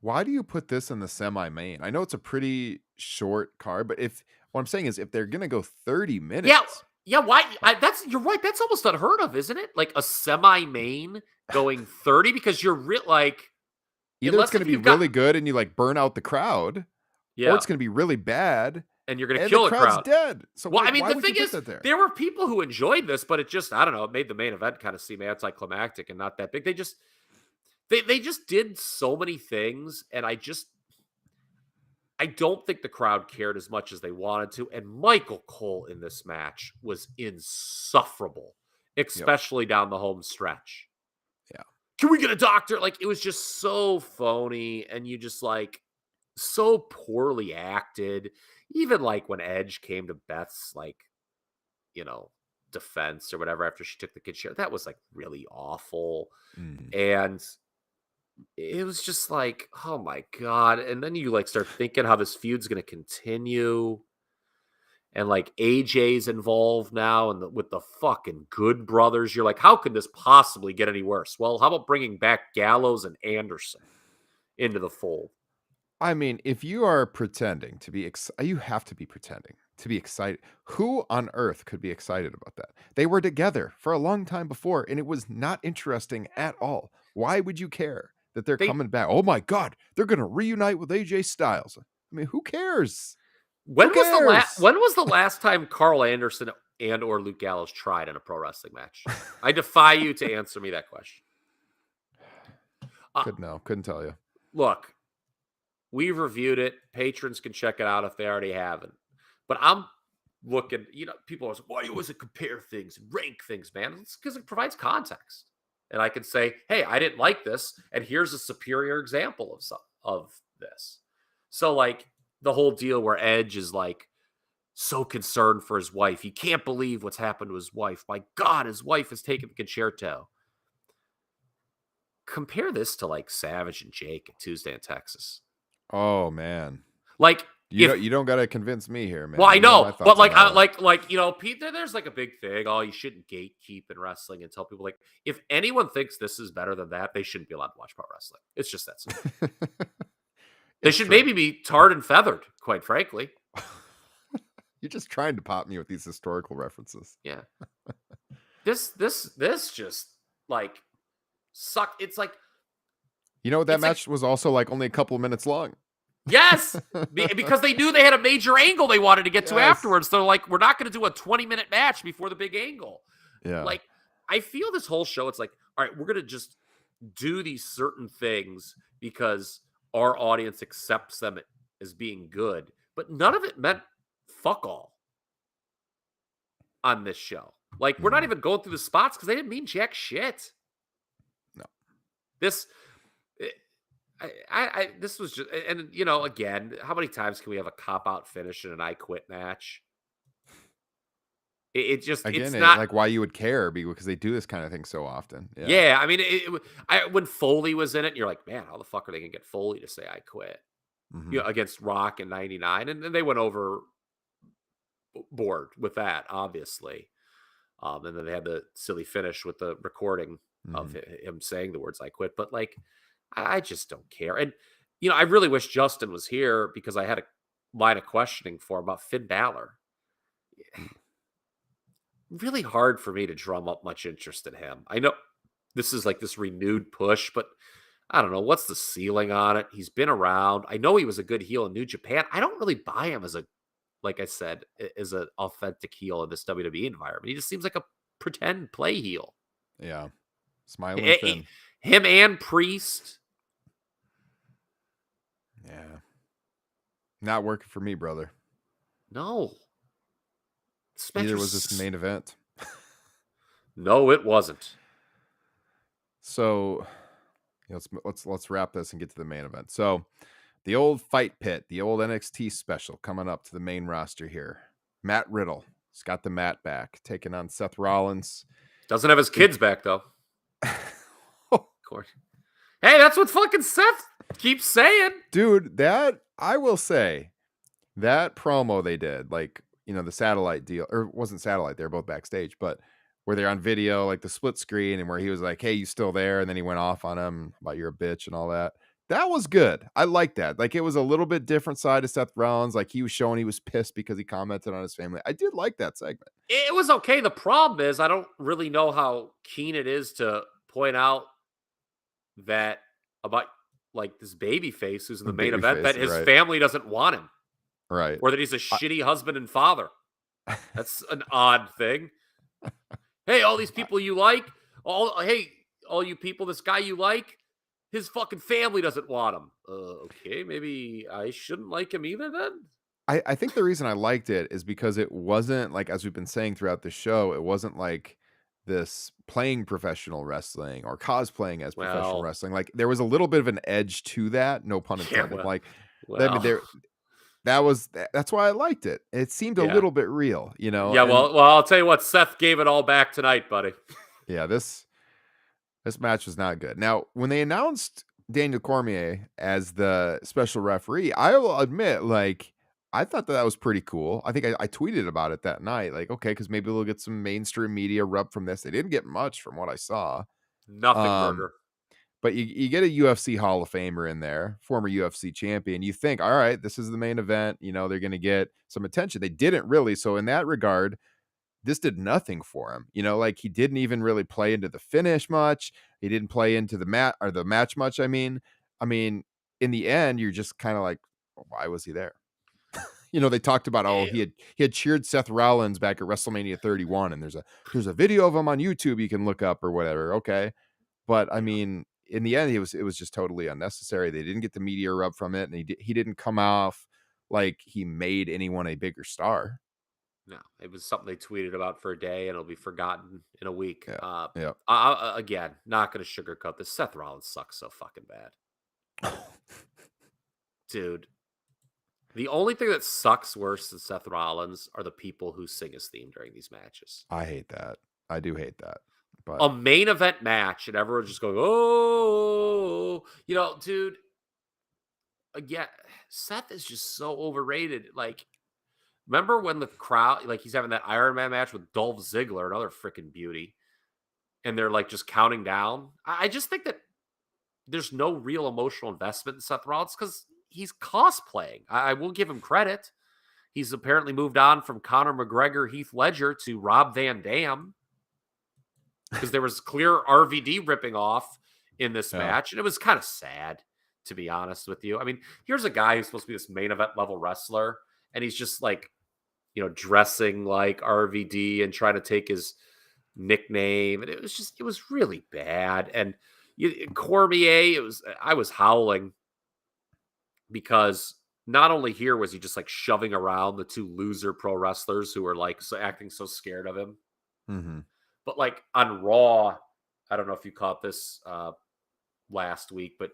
why do you put this in the semi-main? I know it's a pretty short card, but what I'm saying is if they're gonna go 30 minutes. Yeah, why? You're right. That's almost unheard of, isn't it? Like a semi-main going 30 because you're like either it's going to be really good and you like burn out the crowd, or it's going to be really bad and you're going to kill the crowd. Dead. So well, I mean, the thing is, there were people who enjoyed this, but it just, I don't know, it made the main event kind of seem anticlimactic and not that big. They just did so many things, and I don't think the crowd cared as much as they wanted to. And Michael Cole in this match was insufferable, especially down the home stretch. Yeah. Can we get a doctor? Like, it was just so phony, and you just like so poorly acted. Even like when Edge came to Beth's like, defense or whatever after she took the kid share, that was like really awful. And it was just like, oh my God. And then you like start thinking how this feud's going to continue. And like AJ's involved now and with the fucking Good Brothers. You're like, how could this possibly get any worse? Well, how about bringing back Gallows and Anderson into the fold? I mean, if you are pretending to be you have to be pretending to be excited. Who on earth could be excited about that? They were together for a long time before, and it was not interesting at all. Why would you care that they're coming back? Oh my God, they're going to reunite with AJ Styles. I mean, who cares? When was the last time Carl Anderson and or Luke Gallows tried in a pro wrestling match? I defy you to answer me that question. Couldn't tell you. Look, We've reviewed it. Patrons can check it out if they already haven't. But I'm looking, people are like, why do you always compare things and rank things, man? It's because it provides context. And I can say, hey, I didn't like this, and here's a superior example of this. So, like, the whole deal where Edge is, like, so concerned for his wife. He can't believe what's happened to his wife. My God, his wife has taken the concerto. Compare this to, like, Savage and Jake at Tuesday in Texas. Oh, man. Like, you don't got to convince me here, man. Well, I know, but like, Pete, there's like a big thing. Oh, you shouldn't gatekeep in wrestling and tell people, like, if anyone thinks this is better than that, they shouldn't be allowed to watch pro wrestling. It's just that simple. They should maybe be tarred and feathered, quite frankly. You're just trying to pop me with these historical references. Yeah. This just, like, suck. It's like, that match was also like only a couple of minutes long. Yes, because they knew they had a major angle they wanted to get to afterwards. So, like, we're not going to do a 20-minute match before the big angle. Yeah. Like, I feel this whole show, it's like, all right, we're going to just do these certain things because our audience accepts them as being good. But none of it meant fuck all on this show. Like, we're not even going through the spots because they didn't mean jack shit. No. This was just, and again, how many times can we have a cop-out finish in an I Quit match? It just, again, it's not like why you would care, because they do this kind of thing so often. Yeah, I mean, when Foley was in it, you're like, man, how the fuck are they gonna get Foley to say I quit? Against Rock in '99, and they went overboard with that, obviously. And then they had the silly finish with the recording of him saying the words I quit. But, like, I just don't care. And, I really wish Justin was here because I had a line of questioning for him about Finn Balor. Really hard for me to drum up much interest in him. I know this is like this renewed push, but I don't know. What's the ceiling on it? He's been around. I know he was a good heel in New Japan. I don't really buy him as like I said, as an authentic heel in this WWE environment. He just seems like a pretend play heel. Yeah. Smiling Finn. Him and Priest. Yeah. Not working for me, brother. No. Neither was this main event. No, it wasn't. So let's wrap this and get to the main event. So the old Fight Pit, the old NXT special coming up to the main roster here. Matt Riddle. He's got the mat back, taking on Seth Rollins. Doesn't have his kids back, though. Of course. Hey, that's what fucking Seth keeps saying. Dude, that, I will say, that promo they did, like, the satellite deal, or it wasn't satellite, they were both backstage, but where they're on video, like the split screen, and where he was like, hey, you still there? And then he went off on him about you're a bitch and all that. That was good. I like that. Like, it was a little bit different side of Seth Rollins. Like, he was showing he was pissed because he commented on his family. I did like that segment. It was okay. The problem is I don't really know how keen it is to point out that about, like, this baby face who's in the main event, that his family doesn't want him. Right. Or that he's a shitty husband and father. That's an odd thing. Hey, all these people you like, all you people, this guy you like, his fucking family doesn't want him. Okay, maybe I shouldn't like him either then? I think the reason I liked it is because it wasn't, like, as we've been saying throughout the show, it wasn't like this playing professional wrestling or cosplaying as professional wrestling. Like, there was a little bit of an edge to that, no pun intended. I mean, that's why I liked it. It seemed a little bit real, Yeah, well, I'll tell you what, Seth gave it all back tonight, buddy. Yeah, this match was not good. Now, when they announced Daniel Cormier as the special referee, I will admit, like, I thought that was pretty cool. I think I tweeted about it that night, like, okay, because maybe they'll get some mainstream media rub from this. They didn't get much from what I saw. Nothing, Burger. But you get a UFC Hall of Famer in there, former UFC champion. You think, all right, this is the main event. They're going to get some attention. They didn't really. So in that regard, this did nothing for him. Like, he didn't even really play into the finish much. He didn't play into the match much. I mean, in the end, you're just kind of like, why was he there? They talked about, he had cheered Seth Rollins back at WrestleMania 31, and there's a video of him on YouTube you can look up or whatever. Okay. But I mean, in the end, it was just totally unnecessary. They didn't get the media rub from it, and he didn't come off like he made anyone a bigger star. No, it was something they tweeted about for a day, and it'll be forgotten in a week. Yeah. Again, not going to sugarcoat this. Seth Rollins sucks so fucking bad. Dude, the only thing that sucks worse than Seth Rollins are the people who sing his theme during these matches. I hate that. I do hate that. But a main event match, and everyone's just going, oh, dude. Again, Seth is just so overrated. Like, remember when the crowd, like, he's having that Iron Man match with Dolph Ziggler, another freaking beauty, and they're like just counting down? I just think that there's no real emotional investment in Seth Rollins because he's cosplaying. I will give him credit. He's apparently moved on from Conor McGregor, Heath Ledger to Rob Van Dam, because there was clear RVD ripping off in this match, and it was kind of sad, to be honest with you. I mean, here's a guy who's supposed to be this main event level wrestler, and he's just like, dressing like RVD and trying to take his nickname, and it was really bad. And Cormier, I was howling because not only here was he just like shoving around the two loser pro wrestlers who were like acting so scared of him, but like on Raw, I don't know if you caught this last week, but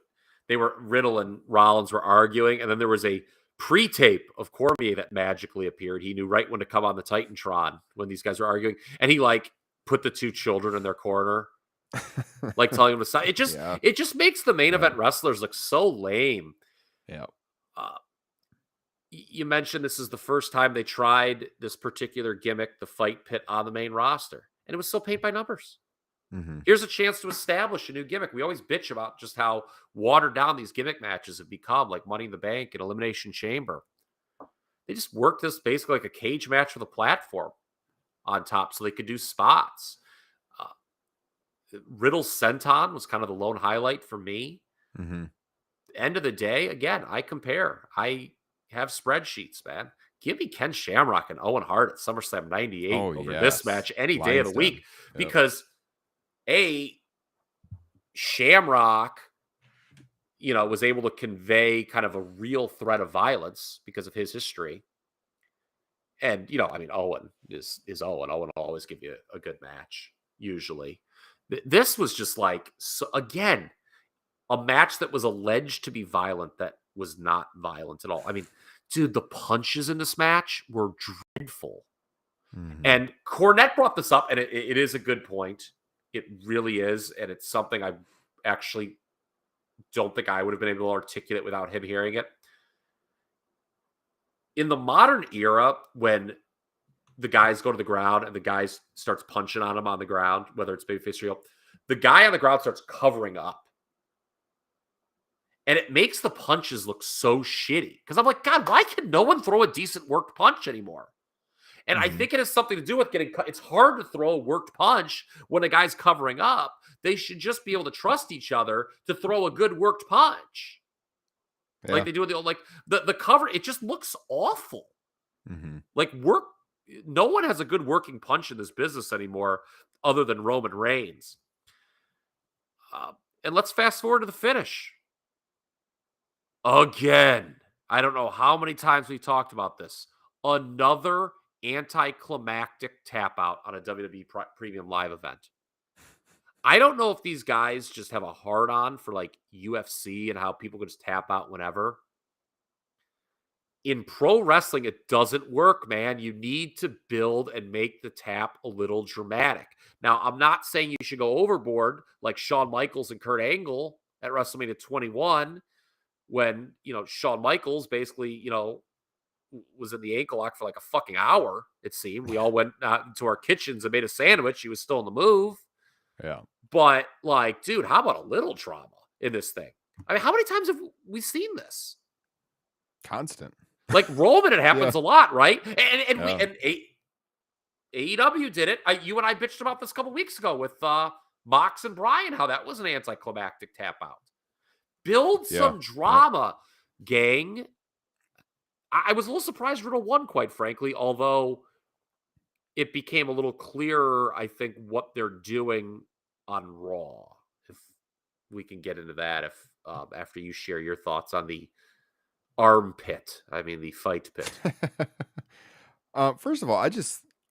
Riddle and Rollins were arguing, and then there was a pre-tape of Cormier that magically appeared. He knew right when to come on the Titantron when these guys were arguing, and he like put the two children in their corner, like telling them to stop. It just makes the main event wrestlers look so lame. Yeah. You mentioned this is the first time they tried this particular gimmick, the fight pit, on the main roster, and it was still paint by numbers. Here's a chance to establish a new gimmick. We always bitch about just how watered down these gimmick matches have become, like Money in the Bank and Elimination Chamber. They just worked this basically like a cage match with a platform on top so they could do spots. Riddle's senton was kind of the lone highlight for me. End of the day, again, I compare. I have spreadsheets, man. Give me Ken Shamrock and Owen Hart at SummerSlam 98 over this match any day of the week. Because Shamrock, was able to convey kind of a real threat of violence because of his history. And, Owen is Owen. Owen will always give you a good match, usually. This was just like, again, a match that was alleged to be violent that was not violent at all. I mean, dude, the punches in this match were dreadful. And Cornette brought this up, and it is a good point. It really is, and it's something I actually don't think I would have been able to articulate without him hearing it. In the modern era, when the guys go to the ground and the guys starts punching on him on the ground, whether it's babyface or heel, the guy on the ground starts covering up. And it makes the punches look so shitty. Because I'm like, God, why can no one throw a decent worked punch anymore? And I think it has something to do with getting cut. It's hard to throw a worked punch when a guy's covering up. They should just be able to trust each other to throw a good worked punch. Yeah. Like they do with the cover. It just looks awful. Like no one has a good working punch in this business anymore other than Roman Reigns. And let's fast forward to the finish. Again, I don't know how many times we talked about this. Another anticlimactic tap out on a WWE Premium Live event. I don't know if these guys just have a hard on for like UFC and how people can just tap out whenever. In pro wrestling, it doesn't work, man. You need to build and make the tap a little dramatic. Now, I'm not saying you should go overboard like Shawn Michaels and Kurt Angle at WrestleMania 21 when, Shawn Michaels basically, was in the ankle lock for like a fucking hour, it seemed. We all went to our kitchens and made a sandwich. He was still in the move. Yeah. But, like, dude, how about a little drama in this thing? I mean, how many times have we seen this? Constant. Like, Roman, it happens a lot, right? And AEW did it. You and I bitched about this a couple weeks ago with Mox and Bryan, how that was an anticlimactic tap out. Build some drama, gang. I was a little surprised Riddle won, quite frankly, although it became a little clearer, I think, what they're doing on Raw. we can get into that if after you share your thoughts on the armpit. I mean, the fight pit. First of all,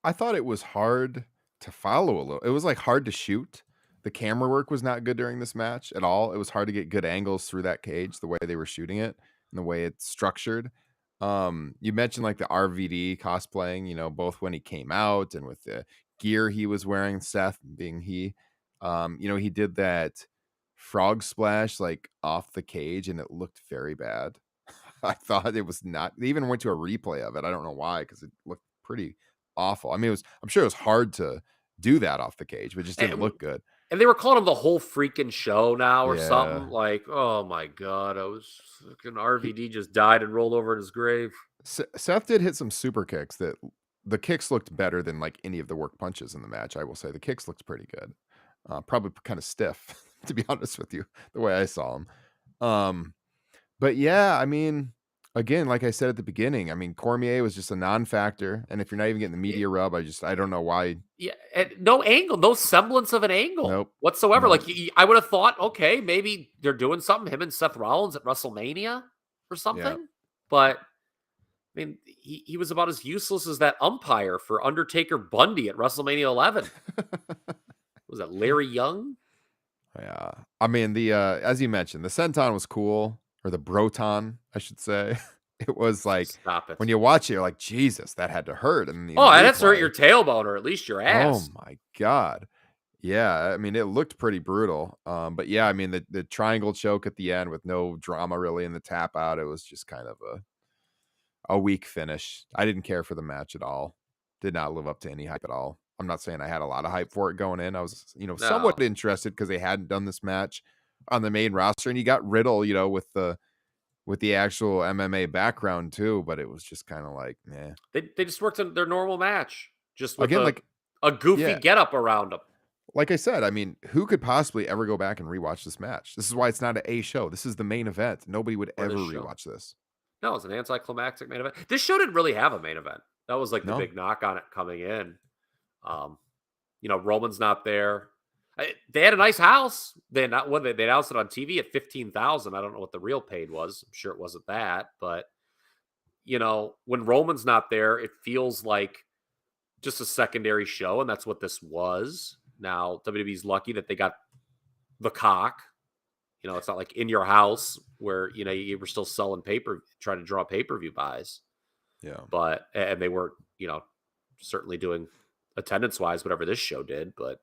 I thought it was hard to follow a little. It was like hard to shoot. The camera work was not good during this match at all. It was hard to get good angles through that cage, the way they were shooting it and the way it's structured. You mentioned like the RVD cosplaying, both when he came out and with the gear he was wearing, Seth being he. He did that frog splash like off the cage and it looked very bad. I thought it was not. They even went to a replay of it. I don't know why, because it looked pretty awful. I mean, I'm sure it was hard to do that off the cage, but it just didn't look good. And they were calling him the whole freaking show now or Yeah. something. Like, oh my God, fucking RVD just died and rolled over in his grave. Seth did hit some super kicks that the kicks looked better than like any of the work punches in the match. I will say the kicks looked pretty good. Probably kind of stiff, to be honest with you, the way I saw them. But yeah, I mean, again, like I said at the beginning, I mean, Cormier was just a non-factor. And if you're not even getting the media rub, I don't know why. Yeah, and no angle, no semblance of an angle whatsoever. Nope. Like, I would have thought, okay, maybe they're doing something, him and Seth Rollins at WrestleMania or something. Yeah. But, I mean, he was about as useless as that umpire for Undertaker Bundy at WrestleMania 11. Was that Larry Young? Yeah. I mean, the as you mentioned, the senton was cool, or the broton, I should say. It was like, stop it. When you watch it, you're like, Jesus, that had to hurt. And that has to hurt your tailbone or at least your ass. Oh my God. Yeah. I mean, it looked pretty brutal. But yeah, I mean, the triangle choke at the end with no drama really in the tap out, it was just kind of a weak finish. I didn't care for the match at all. Did not live up to any hype at all. I'm not saying I had a lot of hype for it going in. I was, somewhat interested because they hadn't done this match on the main roster, and you got Riddle, with the actual MMA background too. But it was just kind of like, nah. They just worked on their normal match, just with Again, a goofy getup around them. Like I said, I mean, who could possibly ever go back and rewatch this match? This is why it's not an A show. This is the main event. Nobody would ever rewatch this. No, it's an anticlimactic main event. This show didn't really have a main event. That was like the big knock on it coming in. Roman's not there. They had a nice house. They announced it on TV at $15,000. I don't know what the real paid was. I'm sure it wasn't that, but when Roman's not there, it feels like just a secondary show, and that's what this was. Now WWE's lucky that they got the cock. It's not like In Your House where you were still selling trying to draw pay-per-view buys. Yeah, but and they weren't certainly doing attendance-wise whatever this show did. But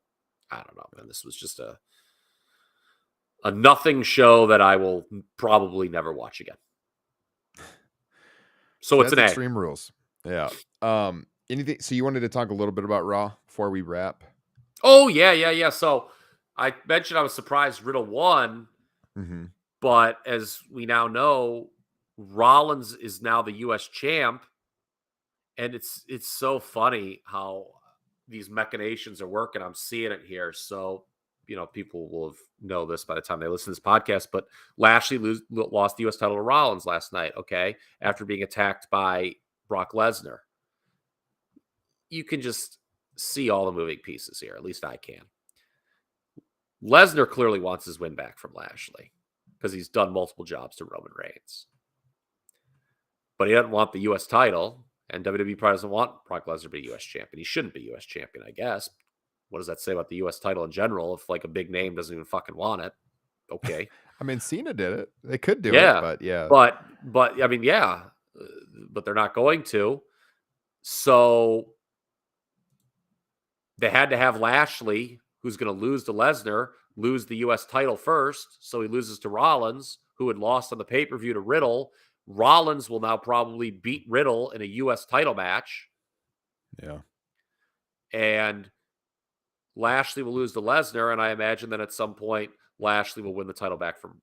I don't know, man. This was just a nothing show that I will probably never watch again. So it's an Extreme Rules. Yeah. Anything? So you wanted to talk a little bit about Raw before we wrap? Oh yeah. So I mentioned I was surprised Riddle won, but as we now know, Rollins is now the U.S. champ, and it's so funny how these machinations are working. I'm seeing it here. So, people will know this by the time they listen to this podcast, but Lashley lost the U.S. title to Rollins last night, okay, after being attacked by Brock Lesnar. You can just see all the moving pieces here. At least I can. Lesnar clearly wants his win back from Lashley because he's done multiple jobs to Roman Reigns. But he doesn't want the U.S. title, and WWE probably doesn't want Brock Lesnar to be U.S. champion. He shouldn't be U.S. champion, I guess. What does that say about the U.S. title in general if, like, a big name doesn't even fucking want it? Okay. I mean, Cena did it. They could do it, but yeah. But, I mean, yeah. But they're not going to. So they had to have Lashley, who's going to lose to Lesnar, lose the U.S. title first. So he loses to Rollins, who had lost on the pay-per-view to Riddle. Rollins will now probably beat Riddle in a U.S. title match. Yeah. And Lashley will lose to Lesnar, and I imagine that at some point, Lashley will win the title back from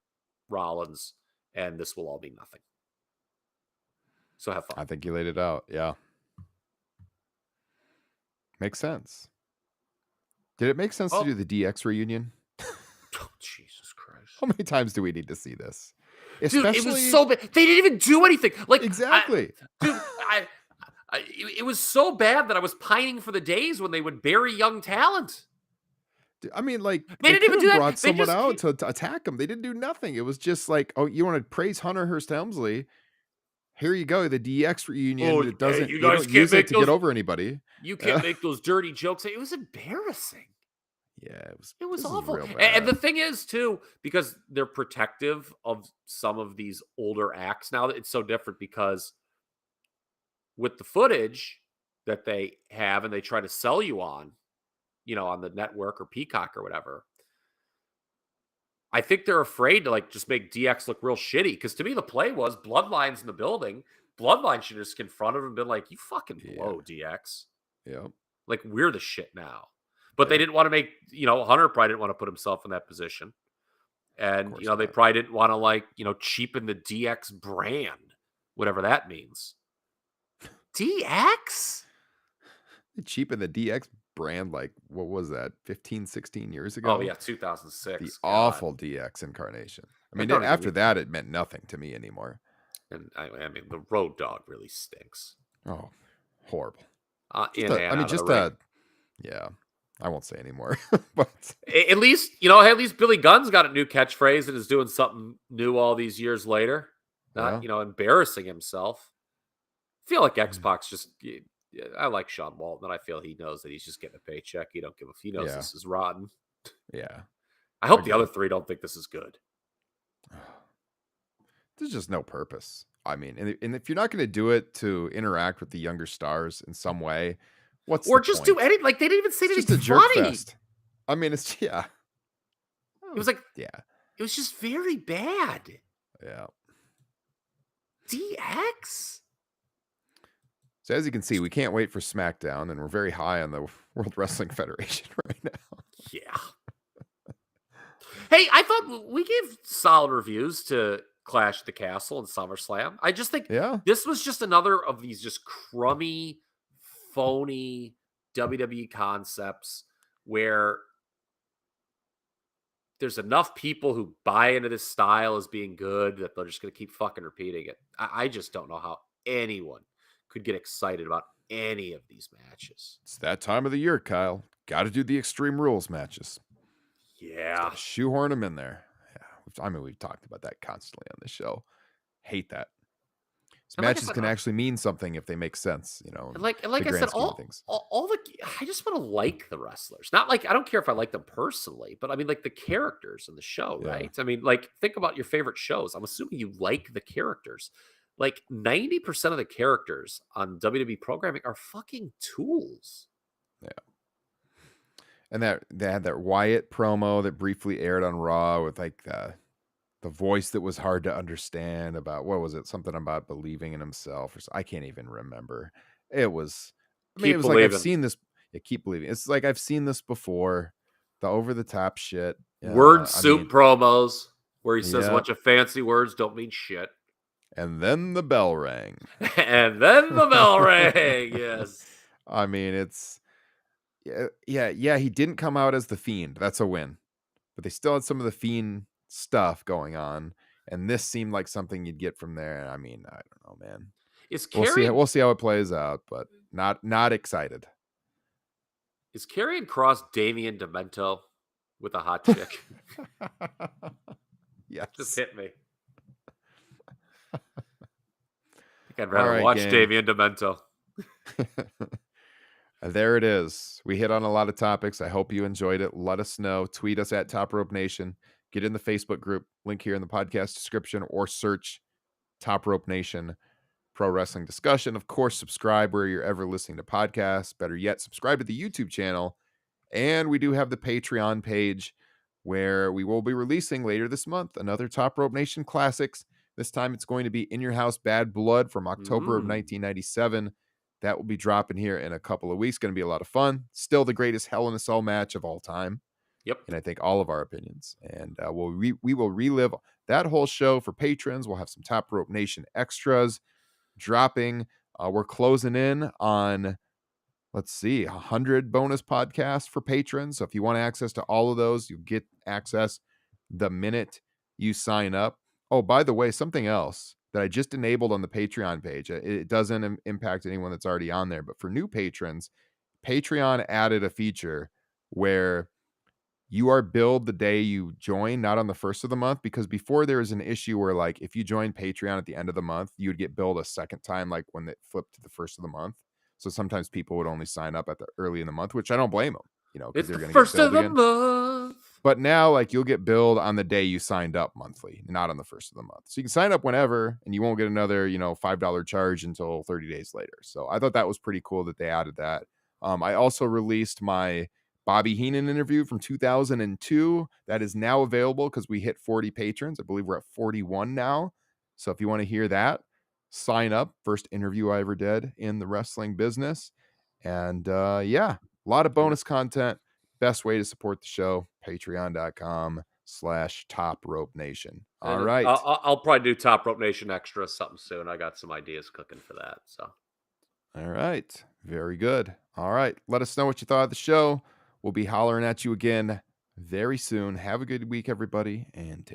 Rollins, and this will all be nothing. So have fun. I think you laid it out. Yeah. Makes sense. Did it make sense to do the DX reunion? Oh, Jesus Christ. How many times do we need to see this? Dude, it was so bad. They didn't even do anything. Like, exactly. It was so bad that I was pining for the days when they would bury young talent. I mean, like, They they didn't even could do have that. brought They someone just out to attack him. They didn't do nothing. It was just like, oh, you want to praise Hunter Hearst Helmsley? Here you go, the DX reunion. oh, That hey, doesn't you they guys don't can't use it make to get those. over anybody. You can't make those dirty jokes. It was embarrassing. Yeah, It was this is awful. real And the bad. thing is, too, because they're protective of some of these older acts now, that it's so different because with the footage that they have and they try to sell you on, on the network or Peacock or whatever, I think they're afraid to like just make DX look real shitty. Because to me, the play was Bloodline's in the building. Bloodline should have just confronted him and been like, "You fucking blow, DX. Yep. Like, we're the shit now." But they Yep. didn't want to make, Hunter probably didn't want to put himself in that position. And, course they not. probably didn't want to like, cheapen the DX brand, whatever that means. DX? They cheapened the DX brand, like, what was that, 15, 16 years ago? Oh, yeah, 2006. The God. awful DX incarnation. I mean, don't even after need- that, it meant nothing to me anymore. And I mean, the Road Dogg really stinks. Oh, horrible. Yeah, I won't say anymore. But At least Billy Gunn's got a new catchphrase and is doing something new all these years later. Not, embarrassing himself. I feel like X-Pac's just... I like Sean Waltman. I feel he knows that he's just getting a paycheck. He knows this is rotten. Yeah. I hope the other three don't think this is good. There's just no purpose. I mean, and if you're not going to do it to interact with the younger stars in some way, what's or the just point? do anything? Like, they didn't even say It's anything just a jerk funny. fest. I mean, it's It was like, yeah, it was just very bad. yeah. DX. So as you can see, we can't wait for SmackDown, and we're very high on the World Wrestling Federation right now. Yeah. Hey, I thought we gave solid reviews to Clash at the Castle and SummerSlam. I just think this was just another of these just crummy, phony WWE concepts where there's enough people who buy into this style as being good that they're just going to keep fucking repeating it. I just don't know how anyone could get excited about any of these matches. It's that time of the year, Kyle. Got to do the Extreme Rules matches. Yeah. Shoehorn them in there. Yeah. I mean, we've talked about that constantly on the show. Hate that. These matches can actually mean something if they make sense, Like I said, all the I just want to like the wrestlers. Not like, I don't care if I like them personally, but I mean, like, the characters in the show, right? I mean, like, think about your favorite shows. I'm assuming you like the characters. Like, 90% of the characters on WWE programming are fucking tools. Yeah. And they had that Wyatt promo that briefly aired on Raw with like the voice that was hard to understand about, what was it? Something about believing in himself, or I can't even remember. It was, it was like, I've seen this. Yeah, keep believing. It's like, I've seen this before. The over the top shit. Word soup promos where he says a bunch of fancy words don't mean shit. And then the bell rang. And then the bell rang. Yes. I mean, it's yeah. He didn't come out as the Fiend. That's a win. But they still had some of the Fiend stuff going on, and this seemed like something you'd get from there. I mean, I don't know, man. We'll see how it plays out, but not excited. Is Karrion Kross Damian Demento with a hot chick? Yes. Just hit me. I think I'd rather watch Damian Demento. There it is. We hit on a lot of topics. I hope you enjoyed it. Let us know. Tweet us at Top Rope Nation. Get in the Facebook group. Link here in the podcast description, or search Top Rope Nation Pro Wrestling Discussion. Of course, subscribe where you're ever listening to podcasts. Better yet, subscribe to the YouTube channel. And we do have the Patreon page where we will be releasing later this month another Top Rope Nation Classics. This time it's going to be In Your House Bad Blood from October of 1997. That will be dropping here in a couple of weeks. Going to be a lot of fun. Still the greatest Hell in a Cell match of all time. Yep. And I think all of our opinions. And we will relive that whole show for patrons. We'll have some Top Rope Nation extras dropping. We're closing in on, let's see, 100 bonus podcasts for patrons. So if you want access to all of those, you get access the minute you sign up. Oh, by the way, something else that I just enabled on the Patreon page. It doesn't impact anyone that's already on there, but for new patrons, Patreon added a feature where you are billed the day you join, not on the first of the month, because before there was an issue where like if you join Patreon at the end of the month, you would get billed a second time, like when it flipped to the first of the month. So sometimes people would only sign up at the early in the month, which I don't blame them, because It's they're the going to get first of billed the again. month. But now, like, you'll get billed on the day you signed up monthly, not on the first of the month. So you can sign up whenever, and you won't get another, $5 charge until 30 days later. So I thought that was pretty cool that they added that. I also released my Bobby Heenan interview from 2002. That is now available because we hit 40 patrons. I believe we're at 41 now. So if you want to hear that, sign up. First interview I ever did in the wrestling business. And a lot of bonus content. Best way to support the show, patreon.com/Top Rope Nation. All right. I'll probably do Top Rope Nation Extra something soon. I got some ideas cooking for that. So. All right. Very good. All right. Let us know what you thought of the show. We'll be hollering at you again very soon. Have a good week, everybody, and take